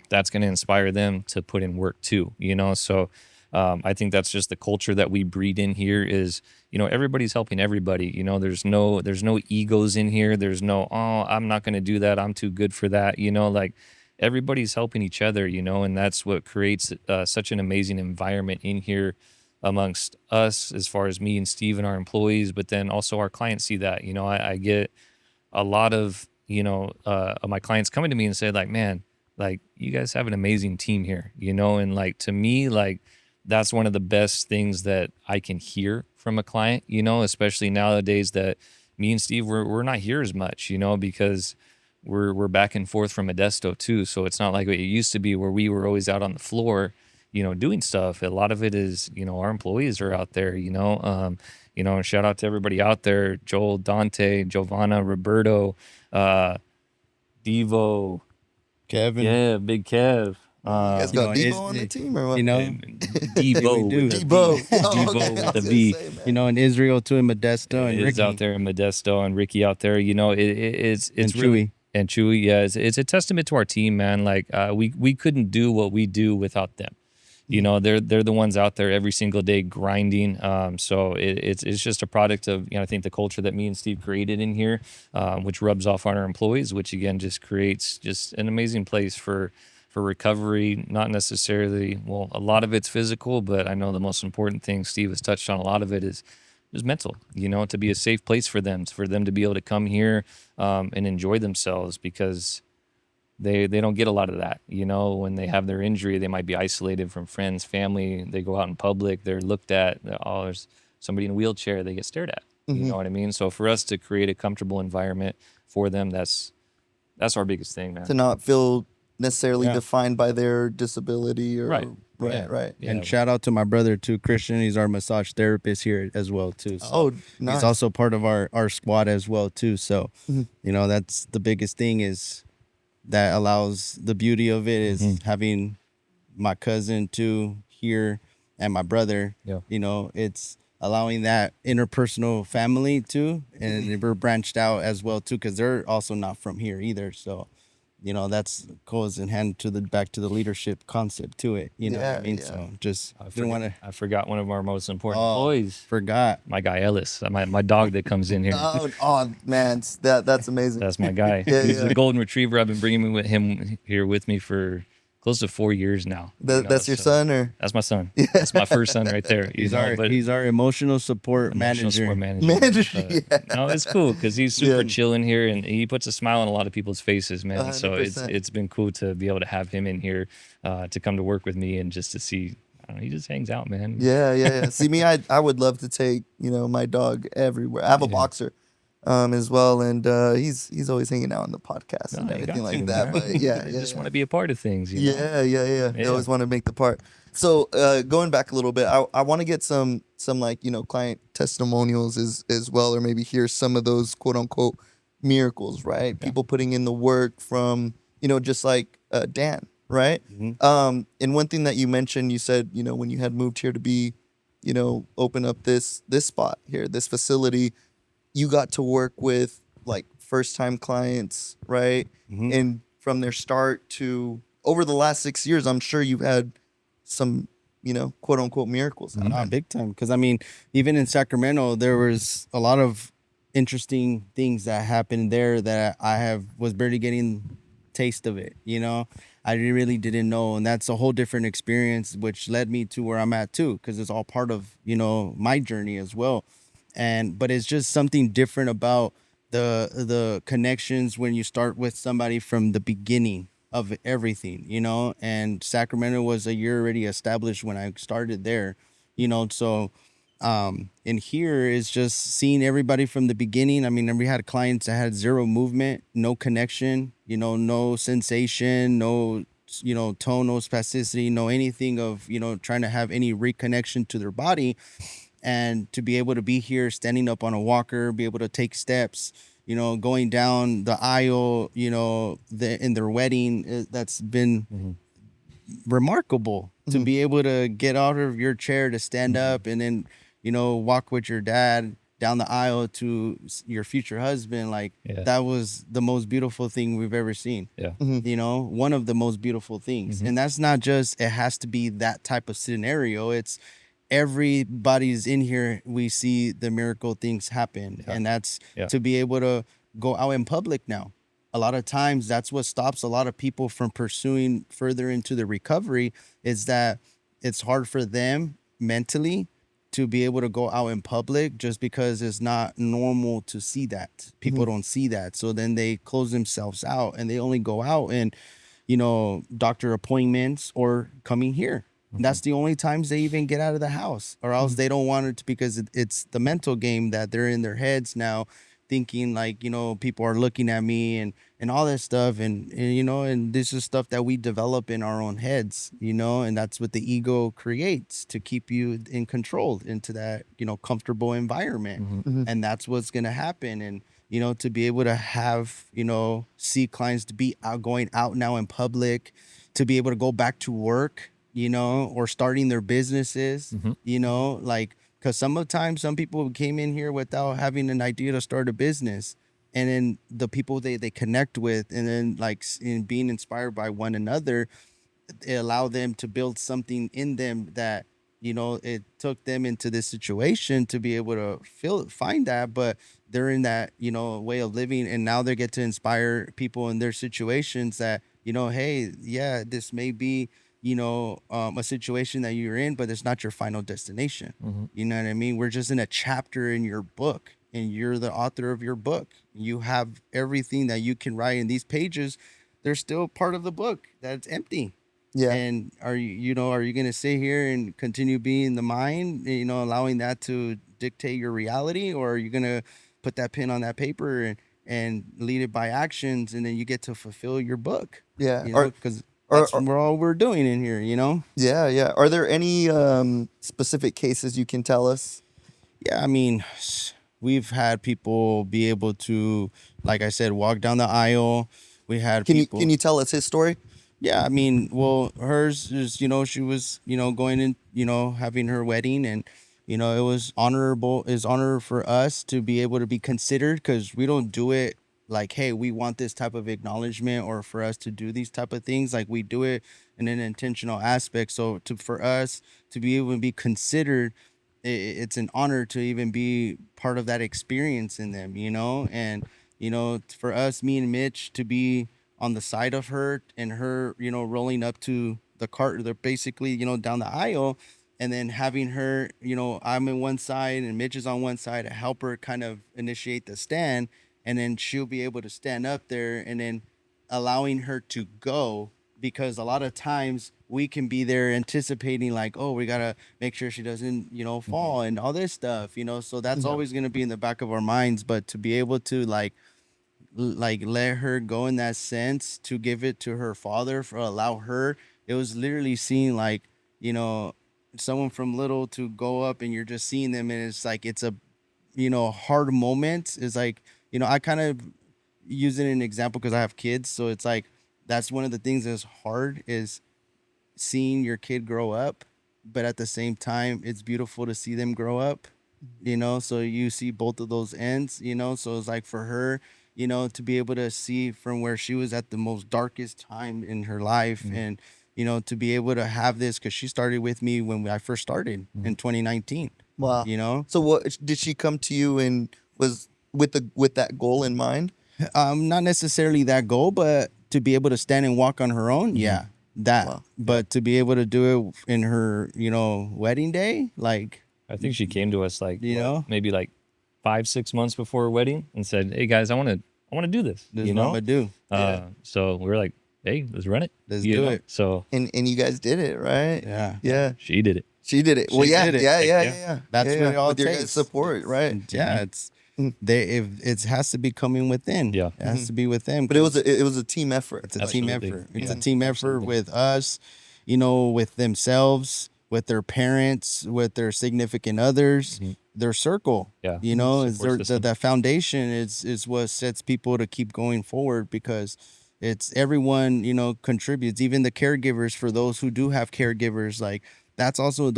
that's gonna inspire them to put in work too. So. I think that's just the culture that we breed in here is, everybody's helping everybody. There's no egos in here. There's no, oh, I'm not going to do that. I'm too good for that. Like everybody's helping each other, and that's what creates such an amazing environment in here amongst us as far as me and Steve and our employees, but then also our clients see that. I get a lot of, my clients coming to me and say like, man, like you guys have an amazing team here, and like to me, like, that's one of the best things that I can hear from a client, especially nowadays that me and Steve, we're not here as much, because we're back and forth from Modesto too. So it's not like it used to be where we were always out on the floor, doing stuff. A lot of it is, our employees are out there, and shout out to everybody out there, Joel, Dante, Giovanna, Roberto, Devo,
Kevin.
Yeah, Big Kev.
You guys got Debo on the team or what?
Debo,
We do.
Debo.
Debo with the V.
In Israel too, in Modesto, and
It's
Ricky.
out there in Modesto and Ricky out there. It's
And
really
Chewy.
and Chewy. Yeah, it's a testament to our team, man. Like we couldn't do what we do without them. They're the ones out there every single day grinding. So it's just a product of I think the culture that me and Steve created in here, which rubs off on our employees, which again just creates just an amazing place for recovery. Not necessarily, well, a lot of it's physical, but I know the most important thing Steve has touched on, a lot of it is mental, to be a safe place for them to be able to come here and enjoy themselves, because they don't get a lot of that. When they have their injury, they might be isolated from friends, family. They go out in public, they're looked at, oh, there's somebody in a wheelchair, they get stared at. You know what I mean? So for us to create a comfortable environment for them, that's our biggest thing, man.
To not feel necessarily
Yeah.
defined by their disability or
Right.
right.
Yeah.
And shout out to my brother too, Christian. He's our massage therapist here as well too. So
Oh, nice.
he's also part of our squad as well too. So that's the biggest thing is that allows the beauty of it is having my cousin too here and my brother.
Yeah.
It's allowing that interpersonal family too, and we're branched out as well too because they're also not from here either. So that's goes in hand to back to the leadership concept to it. You know what I mean?
Yeah.
So just didn't want to
I forgot one of our most important employees.
forgot.
My guy Ellis, my dog that comes in here.
Oh man, that's amazing.
That's my guy.
Yeah,
He's
yeah.
a golden retriever. I've been bringing him here with me for close to 4 years now.
That's your
so
son, or
That's my son. That's my first son right there.
He's our emotional support
emotional
manager.
support manager.
Manager,
But,
yeah.
No, it's cool because he's super
Yeah.
chill in here and he puts a smile on a lot of people's faces, man. So
100%.
it's been cool to be able to have him in here to come to work with me and just to see. I don't know, he just hangs out, man.
Yeah. See, me, I would love to take my dog everywhere. I have a boxer, as well, and he's always hanging out on the podcast and
No, you
everything
got
like
to,
that.
man.
But yeah,
You
yeah,
just
yeah.
want to be a part of things. You know?
Yeah. They
Yeah.
always want to make the part. So going back a little bit, I want to get some like client testimonials as well, or maybe hear some of those quote unquote miracles, right? People putting in the work from just like Dan, right? And one thing that you mentioned, you said when you had moved here to be open up this spot here, this facility, you got to work with like first time clients, right? And from their start to over the last 6 years, I'm sure you've had some, quote unquote miracles.
Nah, big time. Because I mean, even in Sacramento, there was a lot of interesting things that happened there that I was barely getting taste of it. I really didn't know, and that's a whole different experience, which led me to where I'm at too, because it's all part of my journey as well. But it's just something different about the connections when you start with somebody from the beginning of everything, you know. And Sacramento was a year already established when I started there, you know. So and here is just seeing everybody from the beginning. I mean, we had clients that had zero movement, no connection, you know, no sensation, no, you know, tone, no spasticity, no anything of, you know, trying to have any reconnection to their body. And to be able to be here standing up on a walker, be able to take steps, you know, going down the aisle, you know, in their wedding, that's been remarkable. To be able to get out of your chair to stand up and then, you know, walk with your dad down the aisle to your future husband. Like that was the most beautiful thing we've ever seen. You know, one of the most beautiful things. And that's not just, it has to be that type of scenario. It's everybody's in here. We see the miracle things happen. And that's to be able to go out in public now. A lot of times that's what stops a lot of people from pursuing further into the recovery, is that it's hard for them mentally to be able to go out in public, just because it's not normal to see that. People don't see that. So then they close themselves out and they only go out and, you know, doctor appointments or coming here. That's the only times they even get out of the house, or else they don't want it to, because it's the mental game that they're in their heads now, thinking like, you know, people are looking at me and all that stuff. And, you know, and this is stuff that we develop in our own heads, you know, and that's what the ego creates to keep you in control into that, you know, comfortable environment. And that's what's going to happen. And, you know, to be able to have, you know, see clients to be out, going out now in public, to be able to go back to work, you know, or starting their businesses, you know, like, because sometimes some people came in here without having an idea to start a business. And then the people they connect with, and then like in being inspired by one another, it allowed them to build something in them that, you know, it took them into this situation to be able to find that, but they're in that, you know, way of living. And now they get to inspire people in their situations that, you know, hey, yeah, this may be, you know, a situation that you're in, but it's not your final destination. You know what I mean? We're just in a chapter in your book, and you're the author of your book. You have everything that you can write in these pages. They're still part of the book that's empty. Yeah. And are you going to sit here and continue being the mind, you know, allowing that to dictate your reality, or are you going to put that pen on that paper and lead it by actions, and then you get to fulfill your book? Yeah. You know, because that's all we're doing in here, you know?
Yeah, yeah. Are there any specific cases you can tell us?
Yeah, I mean, we've had people be able to, like I said, walk down the aisle. We had people.
Can you tell us his story?
Yeah, I mean, well, hers is, you know, she was, you know, going in, you know, having her wedding, and, you know, it was honor for us to be able to be considered, because we don't do it like, hey, we want this type of acknowledgement, or for us to do these type of things. Like, we do it in an intentional aspect. So for us to be able to be considered, it's an honor to even be part of that experience in them, you know? And, you know, for us, me and Mitch, to be on the side of her, and her, you know, rolling up to the cart, they're basically, you know, down the aisle, and then having her, you know, I'm on one side and Mitch is on one side, to help her kind of initiate the stand. And then she'll be able to stand up there, and then allowing her to go, because a lot of times we can be there anticipating like, oh, we got to make sure she doesn't, you know, fall and all this stuff, you know? So that's always going to be in the back of our minds. But to be able to like let her go in that sense, to give it to her father, for allow her, it was literally seeing like, you know, someone from little to go up, and you're just seeing them, and it's like, it's a, you know, hard moment. It's like, you know, I kind of use it in an example because I have kids. So it's like, that's one of the things that's hard, is seeing your kid grow up. But at the same time, it's beautiful to see them grow up, you know? So you see both of those ends, you know? So it's like, for her, you know, to be able to see from where she was at the most darkest time in her life, and, you know, to be able to have this, because she started with me when I first started in 2019.
Wow.
You know?
So what did she come to you and was with that goal in mind?
Not necessarily that goal, but to be able to stand and walk on her own. Yeah, that. Wow. But to be able to do it in her, you know, wedding day, like,
I think she came to us like,
you know,
maybe like 5-6 months before her wedding, and said, "Hey guys, I want to do this.
This
you
is
know,
what I'm gonna do."
So we were like, hey, let's run it.
Let's
You
do
know?
it.
So
And you guys did it, right?
Yeah.
Yeah.
she did it.
She did it. Well,
She
yeah,
did it.
yeah, yeah,
Yeah.
yeah.
That's
yeah,
what it all
with your guys'
takes.
support, right?
Yeah, it's they if it has to be coming within.
Yeah.
It has to be within.
But it was a team effort.
It's a
Absolutely.
team effort. It's a
Yeah.
team effort with us, with themselves, with their parents, with their significant others, their circle.
Yeah.
Is
Support
their
system.
that foundation is what sets people to keep going forward because it's everyone, contributes, even the caregivers for those who do have caregivers. Like that's also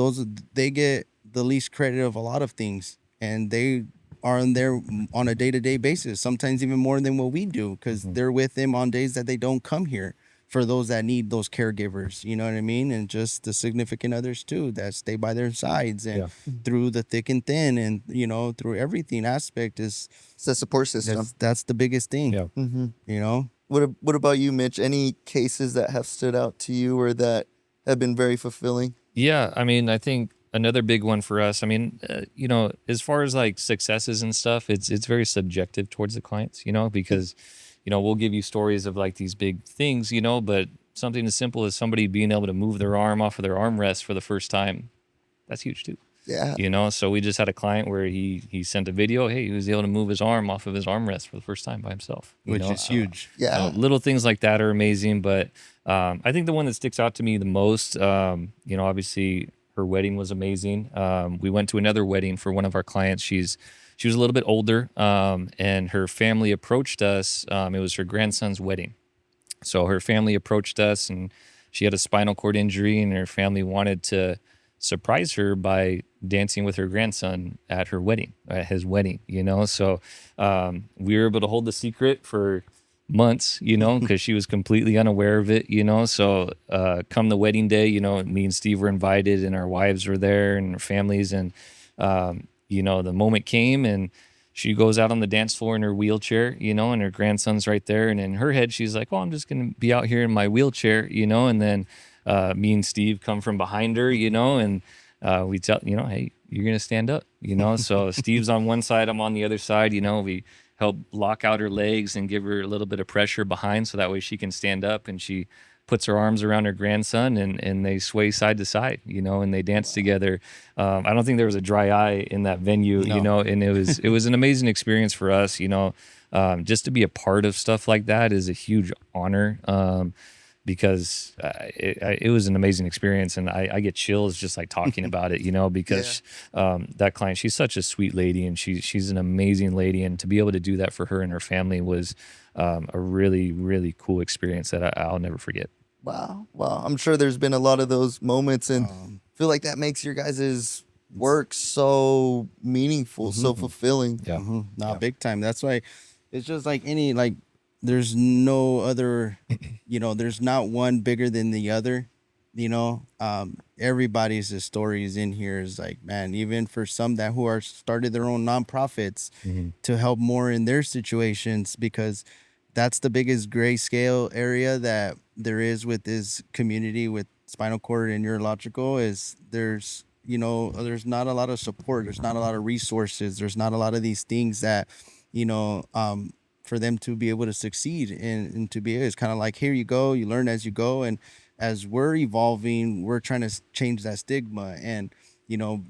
they get the least credit of a lot of things and they are in there on a day-to-day basis, sometimes even more than what we do because they're with them on days that they don't come here for those that need those caregivers, you know what I mean? And just the significant others too that stay by their sides and through the thick and thin and, through everything aspect is
It's a support system.
that's the biggest thing,
Yeah.
What about you, Mitch? Any cases that have stood out to you or that have been very fulfilling?
Yeah, I mean, I think another big one for us. I mean, as far as like successes and stuff, it's very subjective towards the clients. Because we'll give you stories of like these big things, but something as simple as somebody being able to move their arm off of their armrest for the first time, that's huge too.
Yeah.
So we just had a client where he sent a video. Hey, he was able to move his arm off of his armrest for the first time by himself,
which is huge.
Yeah.
little things like that are amazing. But I think the one that sticks out to me the most, obviously her wedding was amazing. We went to another wedding for one of our clients. She was a little bit older, and her family approached us. It was her grandson's wedding. So her family approached us, and she had a spinal cord injury, and her family wanted to surprise her by dancing with her grandson at his wedding. So we were able to hold the secret for months, because she was completely unaware of it. So come the wedding day, me and Steve were invited, and our wives were there, and our families, and the moment came, and she goes out on the dance floor in her wheelchair, and her grandson's right there, and in her head she's like, oh, I'm just gonna be out here in my wheelchair, and then me and Steve come from behind her, and we tell, hey, you're going to stand up, So Steve's on one side, I'm on the other side, we help lock out her legs and give her a little bit of pressure behind so that way she can stand up, and she puts her arms around her grandson and they sway side to side, and they dance together. I don't think there was a dry eye in that venue, and it was an amazing experience for us, just to be a part of stuff like that is a huge honor. Because it was an amazing experience, and I get chills just like talking about it, because that client, she's such a sweet lady, and she's an amazing lady, and to be able to do that for her and her family was a really, really cool experience that I'll never forget.
Wow. I'm sure there's been a lot of those moments, and I feel like that makes your guys' work so meaningful, so fulfilling.
Yeah.
Big time. That's why it's just like there's no other, there's not one bigger than the other, everybody's stories in here is like, man, even for some who are started their own nonprofits to help more in their situations, because that's the biggest grayscale area that there is with this community with spinal cord and neurological is there's not a lot of support. There's not a lot of resources. There's not a lot of these things that, for them to be able to succeed and to be, it's kind of like, here you go, you learn as you go. And as we're evolving, we're trying to change that stigma and,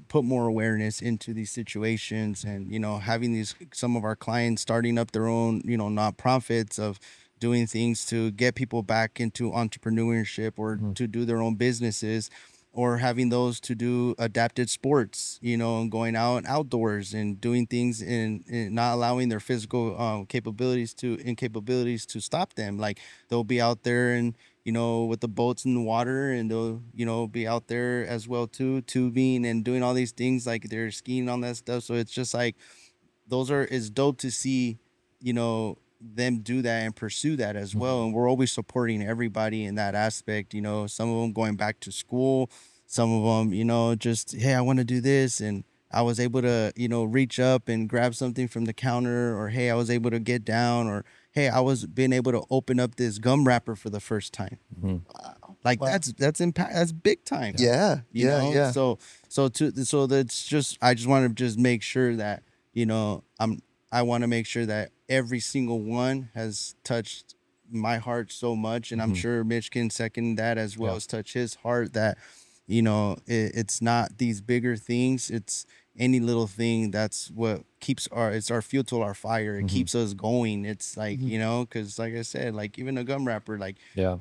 put more awareness into these situations and, having some of our clients starting up their own, nonprofits of doing things to get people back into entrepreneurship or to do their own businesses, or having those to do adapted sports, and going out outdoors and doing things and not allowing their physical incapabilities to stop them. Like they'll be out there and, with the boats in the water, and they'll, be out there as well too, tubing and doing all these things, like they're skiing on that stuff. So it's just like, it's dope to see, them do that and pursue that as well. And we're always supporting everybody in that aspect, some of them going back to school, some of them, just, hey, I want to do this. And I was able to, reach up and grab something from the counter, or, hey, I was able to get down, or, hey, I was being able to open up this gum wrapper for the first time. Wow. Like that's impact. That's big time.
Yeah. Yeah.
So that's just, I just want to just make sure that, I want to make sure that every single one has touched my heart so much, and I'm sure Mitch can second that as well,
Yeah.
as touch his heart, that it's not these bigger things, it's any little thing that's what keeps it's our fuel to our fire. It keeps us going. It's like, because like I said, like even a gum wrapper, like
Yeah.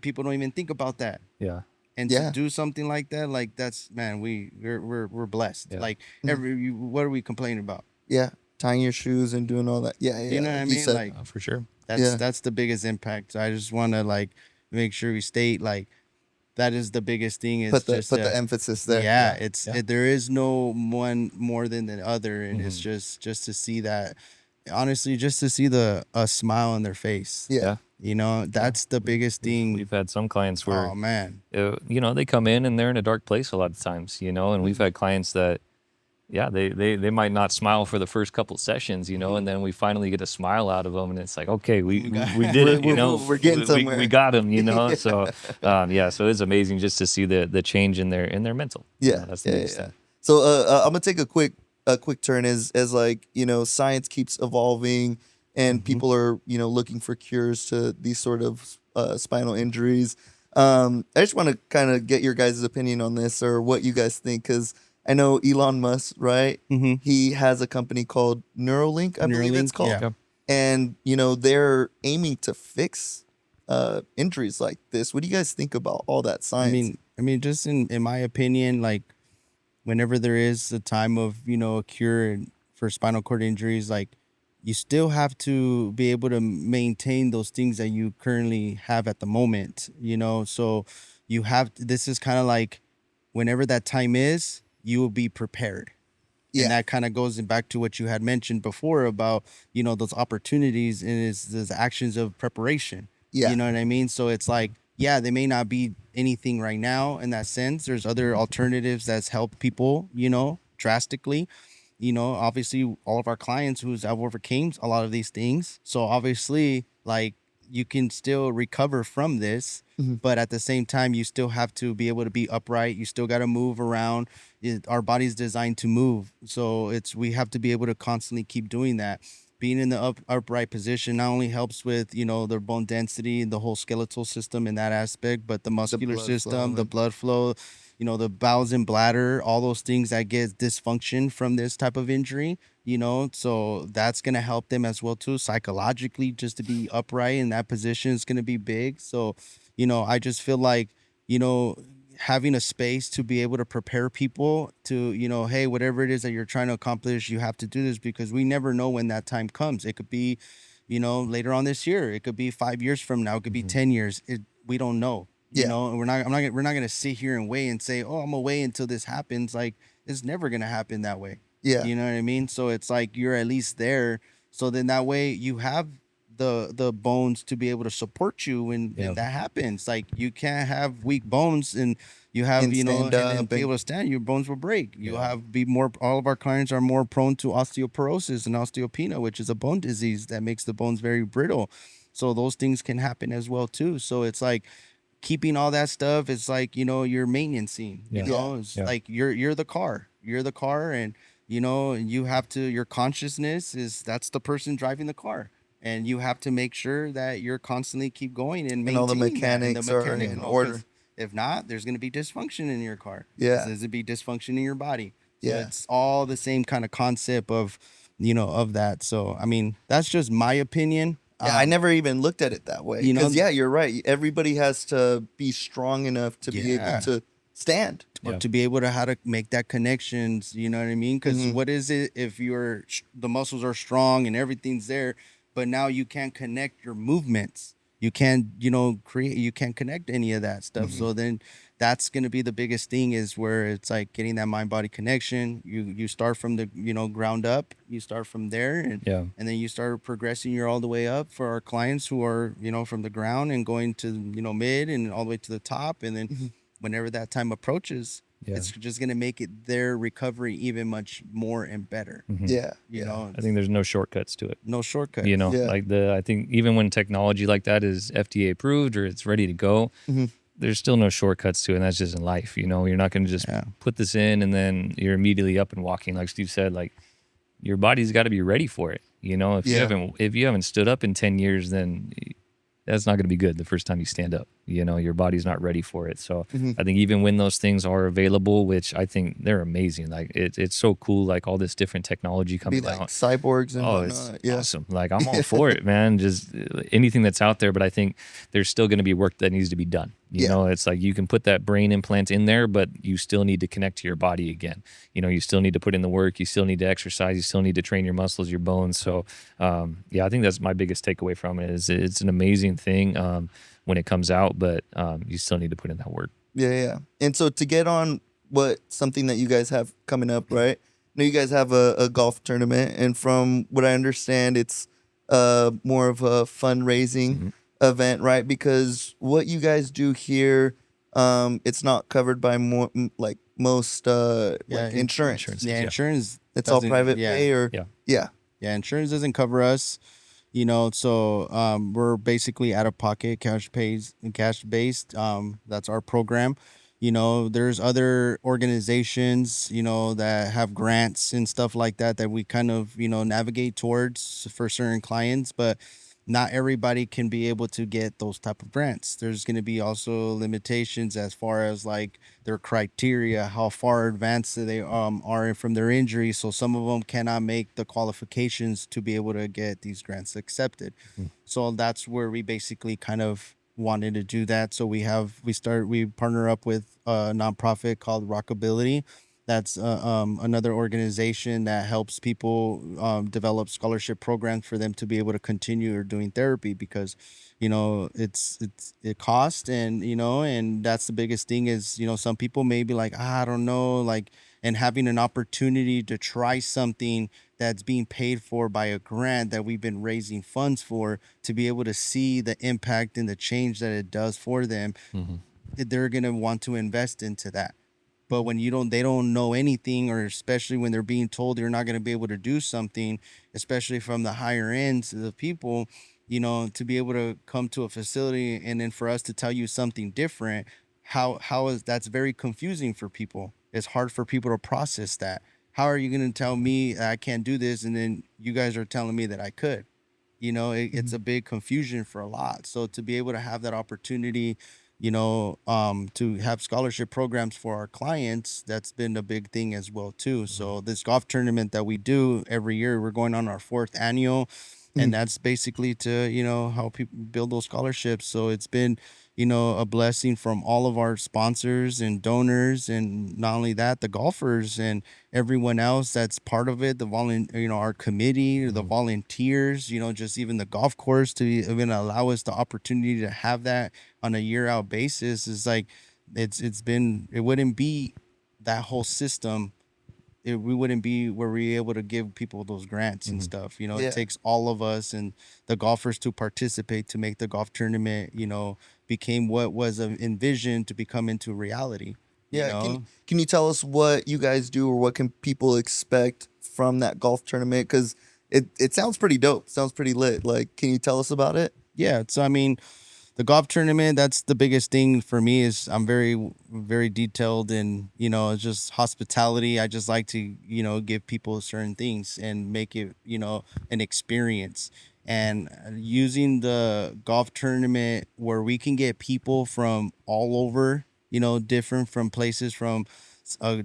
people don't even think about that.
Yeah.
And
Yeah.
to do something like that, like that's, man, we're blessed.
Yeah.
Like what are we complaining about?
Yeah. Tying your shoes and doing all that. Yeah. Yeah.
You know what I
like you
mean?
said.
Like
For sure.
that's the biggest impact. So I just want to like make sure we state like that is the biggest thing. Is
put
just
the emphasis there.
Yeah,
Yeah.
there is no one more than the other, and it's just to see that, honestly, just to see a smile on their face.
Yeah.
Yeah.
That's the biggest thing.
We've had some clients where,
Oh man,
they come in and they're in a dark place a lot of times, and we've had clients that, yeah, they might not smile for the first couple sessions, and then we finally get a smile out of them, and it's like, okay, we did it,
we're getting somewhere.
we got them, So so it's amazing just to see the change in their mental.
Yeah.
That's the biggest thing.
So I'm gonna take a quick turn as like, science keeps evolving and people are, looking for cures to these sort of spinal injuries. I just want to kind of get your guys' opinion on this, or what you guys think, because I know Elon Musk, right? He has a company called Neuralink, I believe it's called.
yeah.
And, they're aiming to fix injuries like this. What do you guys think about all that science?
I mean, just in my opinion, like whenever there is a time of a cure for spinal cord injuries, like you still have to be able to maintain those things that you currently have at the moment. So you have this is kind of like whenever that time is, you will be prepared.
Yeah.
And that kind of goes back to what you had mentioned before about, those opportunities and those actions of preparation.
Yeah.
You know what I mean? So it's like, yeah, they may not be anything right now in that sense. There's other alternatives that's helped people, drastically. Obviously all of our clients who's have overcame a lot of these things. So obviously, like, you can still recover from this, but at the same time, you still have to be able to be upright. You still got to move around. Our body's designed to move. So we have to be able to constantly keep doing that. Being in the upright position not only helps with, their bone density and the whole skeletal system in that aspect, but the muscular system, the blood flow, the bowels and bladder, all those things that get dysfunction from this type of injury, so that's going to help them as well too, psychologically, just to be upright in that position is going to be big. So, I just feel like, having a space to be able to prepare people to, hey, whatever it is that you're trying to accomplish, you have to do this, because we never know when that time comes. It could be, later on this year, it could be 5 years from now, it could be 10 years. We don't know.
Yeah.
And we're not going to sit here and wait and say, oh, I'm gonna wait until this happens. Like, it's never going to happen that way.
Yeah.
You know what I mean? So it's like, you're at least there. So then that way you have the bones to be able to support you when that happens. Like, you can't have weak bones and you have,
And stand
and
up
be able to stand, your bones will break. You'll all of our clients are more prone to osteoporosis and osteopenia, which is a bone disease that makes the bones very brittle. So those things can happen as well too. So it's like, keeping all that stuff, it's like, your maintenance scene, it's like you're the car, and and you have to, your consciousness that's the person driving the car, and you have to make sure that you're constantly keep going and
all the
maintaining that,
mechanics are in order.
If not, there's going to be dysfunction in your car.
Yeah.
There's going to be dysfunction in your body. So
Yeah.
it's all the same kind of concept of of that. So I mean, that's just my opinion.
Yeah, I never even looked at it that way. Because you're right. Everybody has to be strong enough to be able to stand.
Or to be able to how to make that connections, you know what I mean? Because what is it if the muscles are strong and everything's there, but now you can't connect your movements? You can't, you can't connect any of that stuff. So then that's going to be the biggest thing, is where it's like getting that mind-body connection. You start from the, ground up. You start from there, and then you start progressing. You're all the way up for our clients who are, from the ground and going to, mid and all the way to the top. And then whenever that time approaches, it's just going to make it their recovery even much more and better.
Yeah.
I think there's no shortcuts to it.
No shortcut.
I think even when technology like that is FDA approved or it's ready to go, there's still no shortcuts to it. And that's just in life. You're not going to just put this in and then you're immediately up and walking. Like Steve said, like, your body's got to be ready for it. If you haven't stood up in 10 years, then that's not going to be good the first time you stand up. You know, your body's not ready for it. So
Mm-hmm.
I think even when those things are available, which I think they're amazing, like it's so cool, like all this different technology
Be
coming
like
out.
cyborgs and
Oh, it's
whatnot. Yeah.
awesome. Like I'm all for it, man. Just anything that's out there, but I think there's still going to be work that needs to be done. You
Yeah.
know, it's like you can put that brain implant in there, but you still need to connect to your body again. You know, you still need to put in the work. You still need to exercise. You still need to train your muscles, your bones. So, yeah, I think that's my biggest takeaway from it is it's an amazing thing when it comes out, but you still need to put in that work.
Yeah, yeah. And so to get on something that you guys have coming up, right? Now you guys have a golf tournament, and from what I understand, it's more of a fundraising event, right? Because what you guys do here, it's not covered by like most like insurance.
insurance.
Yeah,
Yeah.
insurance.
It's all
doesn't-
private
yeah.
pay, or
Yeah.
yeah,
Yeah, insurance doesn't cover us, you know. So we're basically out of pocket, cash based. That's our program. You know, there's other organizations, you know, that have grants and stuff like that we kind of, you know, navigate towards for certain clients, but not everybody can be able to get those type of grants. There's going to be also limitations as far as like their criteria, how far advanced they are from their injury. So some of them cannot make the qualifications to be able to get these grants accepted. So that's where we basically kind of wanted to do that. So we partner up with a nonprofit called Rockability. That's another organization that helps people develop scholarship programs for them to be able to continue or doing therapy, because, you know, it costs, and, you know, and that's the biggest thing is, you know, some people may be like, I don't know, like, and having an opportunity to try something that's being paid for by a grant that we've been raising funds for, to be able to see the impact and the change that it does for them, they're going to want to invest into that. But when they don't know anything, or especially when they're being told they're not going to be able to do something, especially from the higher ends of the people, you know, to be able to come to a facility and then for us to tell you something different, how is that's very confusing for people. It's hard for people to process that. How are you going to tell me I can't do this, and then you guys are telling me that I could? You know, it's a big confusion for a lot. So to be able to have that opportunity, you know, to have scholarship programs for our clients, that's been a big thing as well too. So this golf tournament that we do every year, we're going on our 4th annual, and that's basically to, you know, help people build those scholarships. So it's been, you know, a blessing from all of our sponsors and donors, and not only that, the golfers and everyone else that's part of it, you know, our committee, the volunteers, you know, just even the golf course to even allow us the opportunity to have that on a year out basis is like, it wouldn't be that whole system. We wouldn't be where we're able to give people those grants and stuff. You know,
Yeah.
it takes all of us and the golfers to participate to make the golf tournament, you know, became what was envisioned to become into reality. You
yeah.
know?
Can you tell us what you guys do, or what can people expect from that golf tournament? Because it sounds pretty dope. Sounds pretty lit. Like, can you tell us about it?
Yeah. So, I mean, the golf tournament, that's the biggest thing for me is I'm very, very detailed, and, you know, it's just hospitality. I just like to, you know, give people certain things and make it, you know, an experience. And using the golf tournament where we can get people from all over, you know, different from places from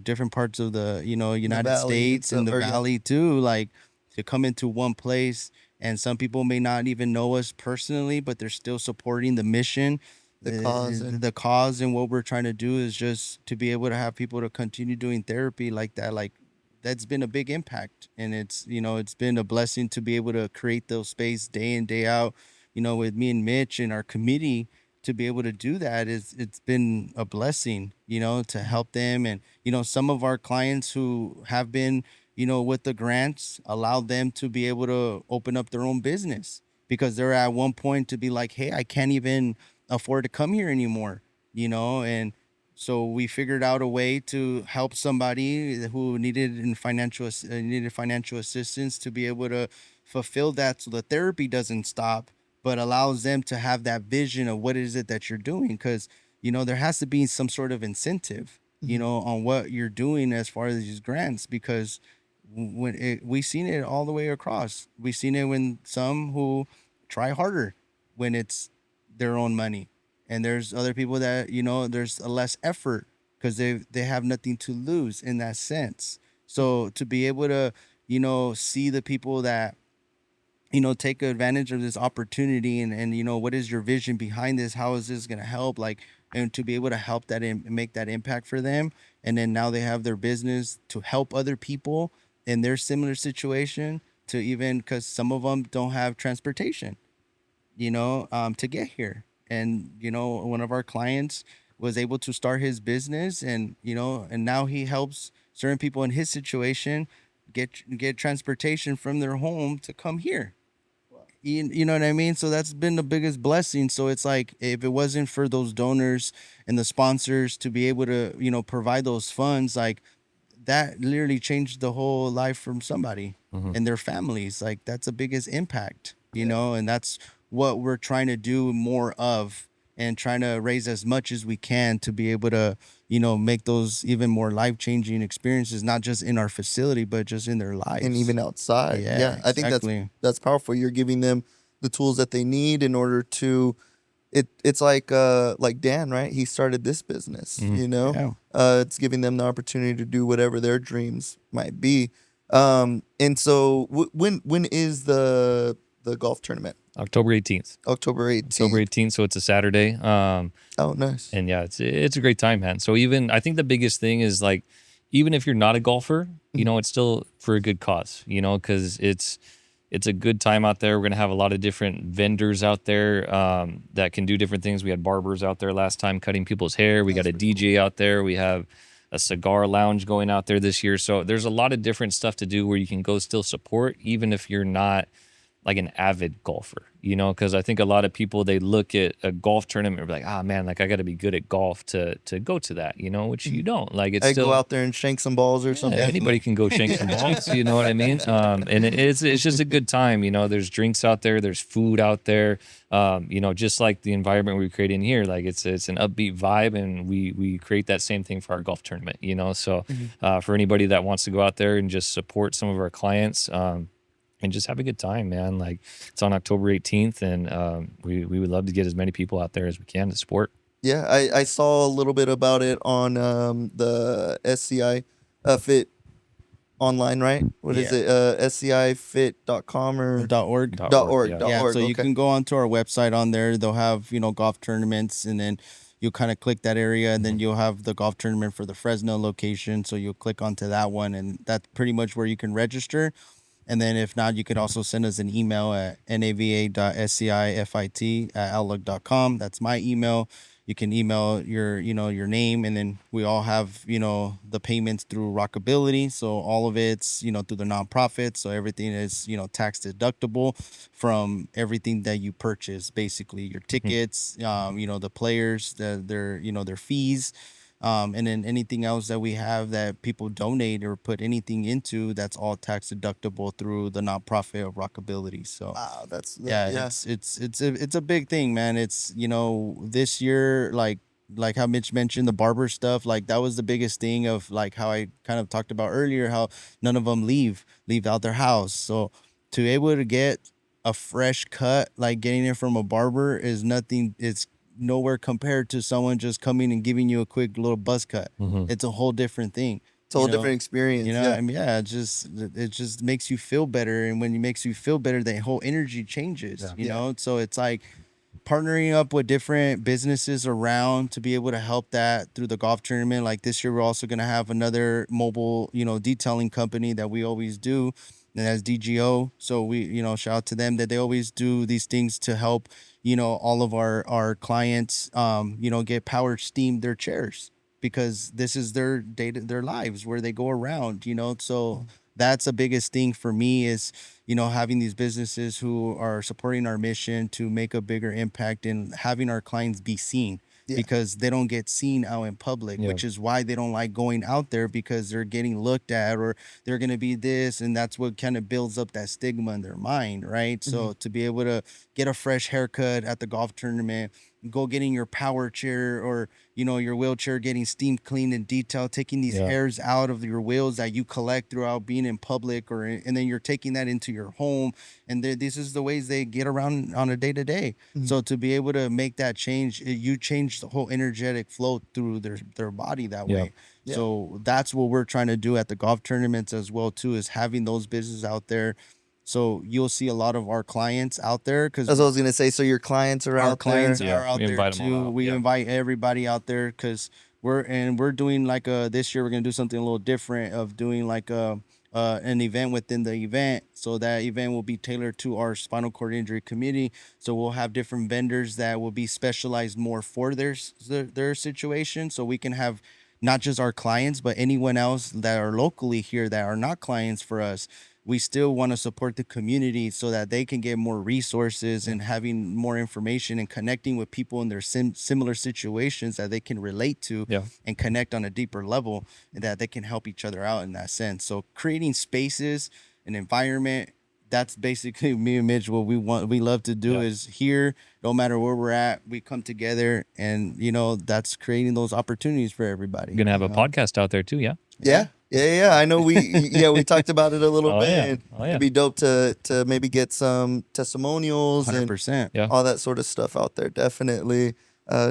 different parts of the, you know, United
valley and
States and the
stuff, or, yeah.
valley too, like to come into one place. And some people may not even know us personally, but they're still supporting the mission,
The cause and-
the cause, and what we're trying to do is just to be able to have people to continue doing therapy like that. Like, that's been a big impact, and it's, you know, it's been a blessing to be able to create those space day in, day out, you know, with me and Mitch and our committee, to be able to do that it's been a blessing, you know, to help them. And, you know, some of our clients who have been, you know, with the grants, allow them to be able to open up their own business, because they're at one point to be like, hey, I can't even afford to come here anymore, you know. And so we figured out a way to help somebody who needed financial assistance to be able to fulfill that, so the therapy doesn't stop, but allows them to have that vision of what is it that you're doing. Because, you know, there has to be some sort of incentive, you know, on what you're doing as far as these grants, because we've seen it all the way across. We've seen it when some who try harder, when it's their own money, and there's other people that, you know, there's a less effort because they have nothing to lose in that sense. So to be able to, you know, see the people that, you know, take advantage of this opportunity, and you know, what is your vision behind this, how is this going to help, like, and to be able to help that and make that impact for them, and then now they have their business to help other people in their similar situation, to even, because some of them don't have transportation, you know, to get here. And, you know, one of our clients was able to start his business, and, you know, and now he helps certain people in his situation get transportation from their home to come here. You know what I mean? So that's been the biggest blessing. So it's like, if it wasn't for those donors and the sponsors to be able to, you know, provide those funds, like, that literally changed the whole life from somebody and their families. Like, that's the biggest impact, you know, and that's what we're trying to do more of, and trying to raise as much as we can to be able to, you know, make those even more life-changing experiences, not just in our facility, but just in their lives.
And even outside.
Yeah,
I think
exactly.
that's powerful. You're giving them the tools that they need in order to it's like Dan, right? He started this business, you know.
Yeah.
It's giving them the opportunity to do whatever their dreams might be. And so when is the golf tournament?
October 18th.
October 18th.
October 18th, so it's a Saturday.
Oh, nice.
And yeah, it's a great time, man. So even I think the biggest thing is, like, even if you're not a golfer, you know, it's still for a good cause, you know, because it's a good time out there. We're gonna have a lot of different vendors out there that can do different things. We had barbers out there last time cutting people's hair. We got a DJ out there. We have a cigar lounge going out there this year. So there's a lot of different stuff to do where you can go still support, even if you're not like an avid golfer, you know, because I think a lot of people, they look at a golf tournament and be like, ah, man, like, I got to be good at golf to go to that, you know, which you don't. Like, it's
I
still
go out there and shank some balls or something.
anybody can go shank some balls, you know what I mean? And it's just a good time, you know. There's drinks out there, there's food out there, you know, just like the environment we create in here. Like, it's an upbeat vibe, and we create that same thing for our golf tournament, you know. So for anybody that wants to go out there and just support some of our clients, and just have a good time, man. Like, it's on October 18th, and we would love to get as many people out there as we can to support.
Yeah, I saw a little bit about it on the SCI-FIT online, right? What is it? SCI-FIT.com or
.org.
.org.
yeah.
Yeah,
.org.
so you
Okay.
can go onto our website. On there they'll have, you know, golf tournaments, and then you'll kind of click that area, and then you'll have the golf tournament for the Fresno location, so you'll click onto that one, and that's pretty much where you can register. And then if not, you could also send us an email at nava.scifit@outlook.com. That's my email. You can email your, you know, your name, and then we all have, you know, the payments through Rockability. So all of it's, you know, through the nonprofit. So everything is, you know, tax deductible from everything that you purchase, basically your tickets, you know, the players, their, you know, their fees. And then anything else that we have that people donate or put anything into, that's all tax deductible through the nonprofit of Rockability. So
Wow,
yeah, it's a big thing, man. It's, you know, this year, like how Mitch mentioned, the barber stuff, like that was the biggest thing of, like, how I kind of talked about earlier, how none of them leave out their house. So to be able to get a fresh cut, like getting it from a barber, is nothing. It's nowhere compared to someone just coming and giving you a quick little buzz cut. It's a whole different thing.
It's a whole different experience.
You know,
Yeah.
I mean, yeah, it just makes you feel better, and when it makes you feel better, the whole energy changes. You know, so it's like partnering up with different businesses around to be able to help that through the golf tournament. Like this year, we're also gonna have another mobile, you know, detailing company that we always do, and that's DGO. So we, you know, shout out to them that they always do these things to help, you know, all of our clients, you know, get power steam their chairs, because this is their their lives where they go around, you know. So that's the biggest thing for me is, you know, having these businesses who are supporting our mission to make a bigger impact and having our clients be seen.
Yeah.
Because they don't get seen out in public, which is why they don't like going out there, because they're getting looked at, or they're going to be this, and that's what kind of builds up that stigma in their mind, right? So to be able to get a fresh haircut at the golf tournament, go getting your power chair or, you know, your wheelchair, getting steam cleaned and detailed, taking these hairs out of your wheels that you collect throughout being in public, and then you're taking that into your home. And this is the ways they get around on a day to day. So to be able to make that change, you change the whole energetic flow through their body that way.
Yeah.
So that's what we're trying to do at the golf tournaments as well too, is having those businesses out there. So you'll see a lot of our clients out there, because
As I was gonna say, so your clients are
our
out
clients
there.
are out
we
there
invite 'em all
too.
out.
We
Yeah.
invite everybody out there, because we're doing like this year we're gonna do something a little different, of doing like an event within the event. So that event will be tailored to our spinal cord injury community. So we'll have different vendors that will be specialized more for their situation. So we can have not just our clients, but anyone else that are locally here that are not clients for us. We still want to support the community so that they can get more resources and having more information and connecting with people in their similar situations that they can relate to and connect on a deeper level, and that they can help each other out in that sense. So creating spaces, an environment, that's basically me and Mitch, what we love to do is here, no matter where we're at, we come together, and, you know, that's creating those opportunities for everybody.
You're gonna have a podcast out there too, yeah?
Yeah. I know we talked about it a little bit.
Yeah.
And
Oh, yeah.
it'd be dope to maybe get some testimonials
100%.
Yeah.
all that sort of stuff out there. Definitely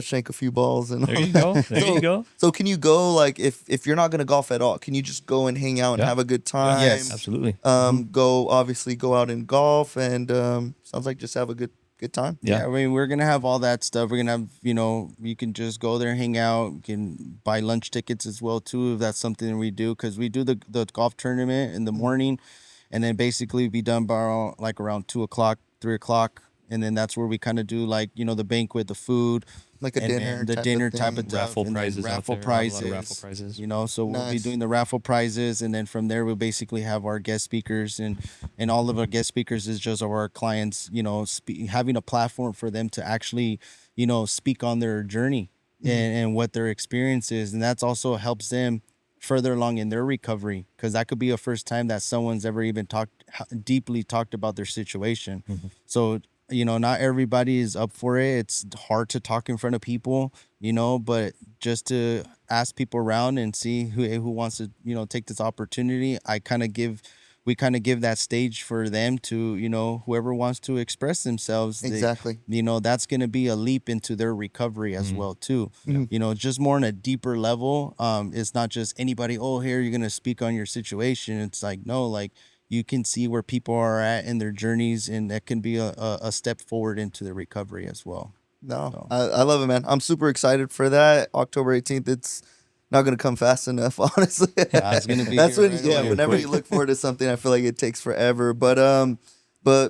shank a few balls and
There
all
you
that.
go. There you go.
So can you go, like, if you're not gonna golf at all, can you just go and hang out and
Yeah.
have a good time?
Yes.
Absolutely.
Go out and golf, and sounds like just have a good time.
Yeah.
I mean, we're gonna have all that stuff. We're gonna have, you know, you can just go there, hang out. You can buy lunch tickets as well too, if that's something we do, because we do the golf tournament in the morning, and then basically be done by like around 2:00, 3:00, and then that's where we kind of do, like, you know, the banquet, the food,
Like a
and
dinner,
the dinner type of
thing.
stuff,
Raffle
and then
prizes out
raffle
there. A lot of
prizes,
raffle prizes.
you know. So we'll be
Nice.
doing the raffle prizes, and then from there we'll basically have our guest speakers, and all of our guest speakers is just our clients, you know, having a platform for them to actually, you know, speak on their journey and what their experience is, and that's also helps them further along in their recovery, because that could be a first time that someone's ever even deeply talked about their situation. So, you know, not everybody is up for it. It's hard to talk in front of people, you know, but just to ask people around and see who wants to, you know, take this opportunity. We kind of give that stage for them to, you know, whoever wants to express themselves.
Exactly.
You know, that's going to be a leap into their recovery as well too. You know, just more on a deeper level. It's not just anybody, oh, here, you're going to speak on your situation. It's like, no, like, you can see where people are at in their journeys, and that can be a step forward into the recovery as well.
No, I love it, man. I'm super excited for that. October 18th. It's not going to come fast enough, honestly.
It's going to be
That's
here
when,
right
yeah,
away.
whenever you look forward to something, I feel like it takes forever. But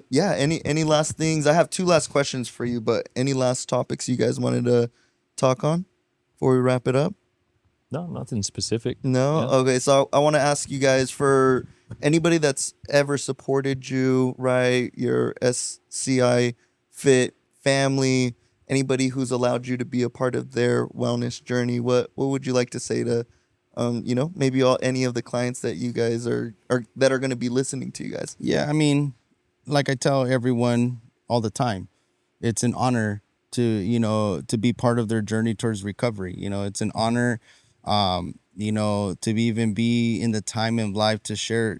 yeah, any last things? I have two last questions for you, but any last topics you guys wanted to talk on before we wrap it up?
No, nothing specific.
No?
Yeah.
Okay, so I want to ask you guys, for anybody that's ever supported you, right? Your SCI-FIT family, anybody who's allowed you to be a part of their wellness journey, what would you like to say to, you know, maybe any of the clients that you guys are that are going to be listening to you guys?
Yeah, I mean, like I tell everyone all the time, it's an honor to, you know, to be part of their journey towards recovery. You know, it's an honor, you know, to even be in the time in life to share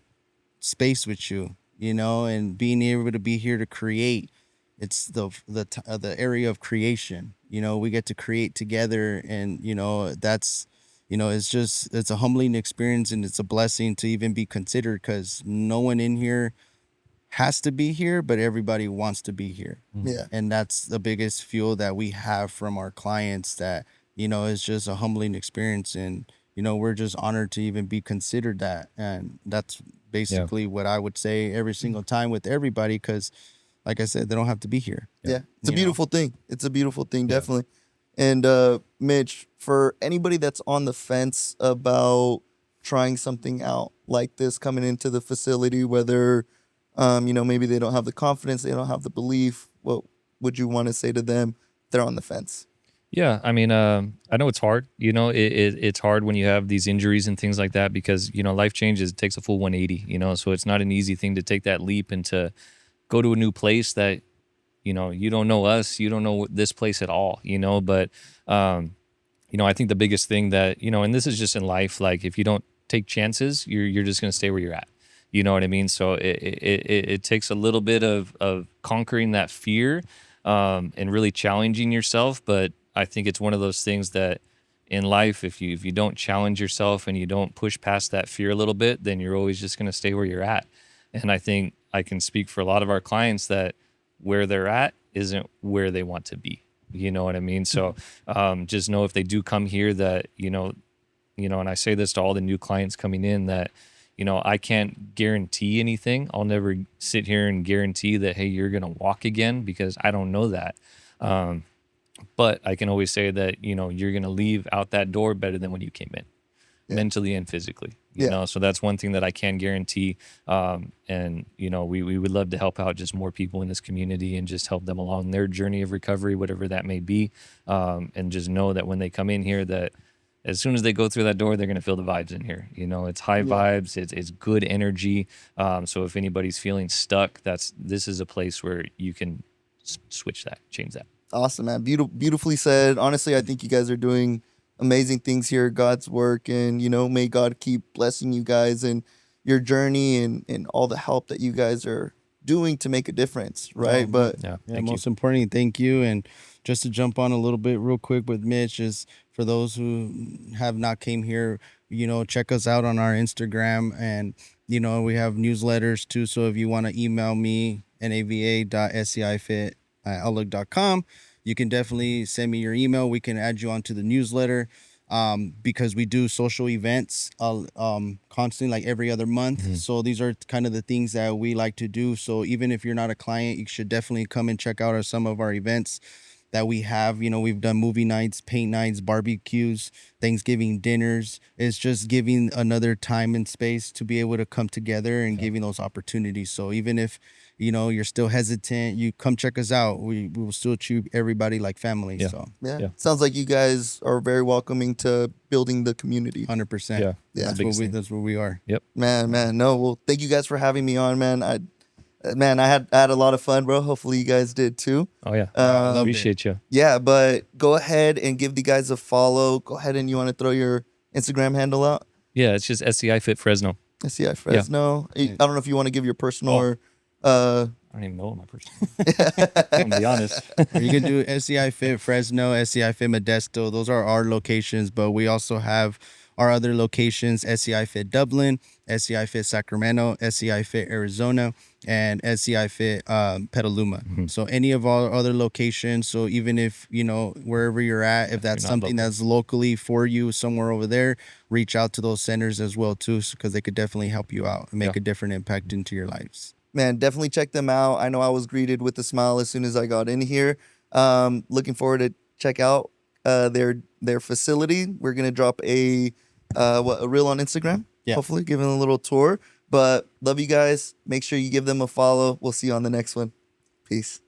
space with you, you know, and being able to be here to create. It's the area of creation. You know, we get to create together, and, you know, that's, you know, it's a humbling experience, and it's a blessing to even be considered, because no one in here has to be here, but everybody wants to be here.
Yeah.
And that's the biggest fuel that we have from our clients, that, you know, it's just a humbling experience. And, you know, we're just honored to even be considered that. And that's basically what I would say every single time with everybody, because, like I said, they don't have to be here.
Yeah. It's a
You
beautiful thing. It's a beautiful thing, definitely. And Mitch, for anybody that's on the fence about trying something out like this, coming into the facility, whether you know, maybe they don't have the confidence, they don't have the belief, what would you want to say to them if they're on the fence?
Yeah, I mean, I know it's hard. You know, it's hard when you have these injuries and things like that, because, you know, life changes. It takes a full 180, you know, so it's not an easy thing to take that leap and to go to a new place that you know, you don't know us, you don't know this place at all, you know. But you know, I think the biggest thing that, you know, and this is just in life, like if you don't take chances, you're just going to stay where you're at. You know what I mean? So it takes a little bit of conquering that fear and really challenging yourself. But I think it's one of those things that in life, if you don't challenge yourself and you don't push past that fear a little bit, then you're always just going to stay where you're at. And I think I can speak for a lot of our clients that where they're at isn't where they want to be. You know what I mean? So just know if they do come here that, you know, and I say this to all the new clients coming in that, you know, I can't guarantee anything. I'll never sit here and guarantee that, hey, you're going to walk again, because I don't know that. But I can always say that, you know, you're going to leave out that door better than when you came in, mentally and physically, you know? So that's one thing that I can guarantee. And, you know, we would love to help out just more people in this community and just help them along their journey of recovery, whatever that may be. And just know that when they come in here, that as soon as they go through that door, they're going to feel the vibes in here. You know, it's high vibes, it's good energy. So if anybody's feeling stuck, this is a place where you can switch that, change that.
Awesome, man. Beautifully said. Honestly, I think you guys are doing amazing things here, God's work, and, you know, may God keep blessing you guys and your journey and all the help that you guys are doing to make a difference, right? But
most importantly, thank you. And just to jump on a little bit real quick with Mitch, is for those who have not came here, you know, check us out on our Instagram, and, you know, we have newsletters too. So if you want to email me, nava.scifit@outlook.com, you can definitely send me your email. We can add you onto the newsletter, because we do social events constantly, like every other month. So these are kind of the things that we like to do. So even if you're not a client, you should definitely come and check out some of our events that we have. You know, we've done movie nights, paint nights, barbecues, Thanksgiving dinners. It's just giving another time and space to be able to come together and giving those opportunities. So even if, you know, you're still hesitant, you come check us out. We will still treat everybody like family. So
yeah, sounds like you guys are very welcoming to building the community.
100%.
Yeah.
That's what we are.
Yep.
Man. No, well, thank you guys for having me on, man. I had a lot of fun, bro. Hopefully you guys did too.
Oh yeah. Appreciate you.
Yeah, but go ahead and give the guys a follow. Go ahead, and you want to throw your Instagram handle out?
Yeah, it's just SCI-FIT Fresno.
SCI Fresno. I don't know if you want to give your personal or
I don't even know what my personal. I'm gonna be honest.
You can do SCI-FIT Fresno, SCI-FIT Modesto. Those are our locations, but we also have our other locations: SCI-FIT Dublin, SCI-FIT Sacramento, SCI-FIT Arizona, and SCI-FIT Petaluma. So any of our other locations. So even if, you know, wherever you're at, if that's something that's locally for you somewhere over there, reach out to those centers as well too, because they could definitely help you out and make a different impact into your lives.
Man, definitely check them out. I know I was greeted with a smile as soon as I got in here. Looking forward to check out their facility. We're gonna drop a reel on Instagram. Hopefully, giving a little tour. But love you guys. Make sure you give them a follow. We'll see you on the next one. Peace.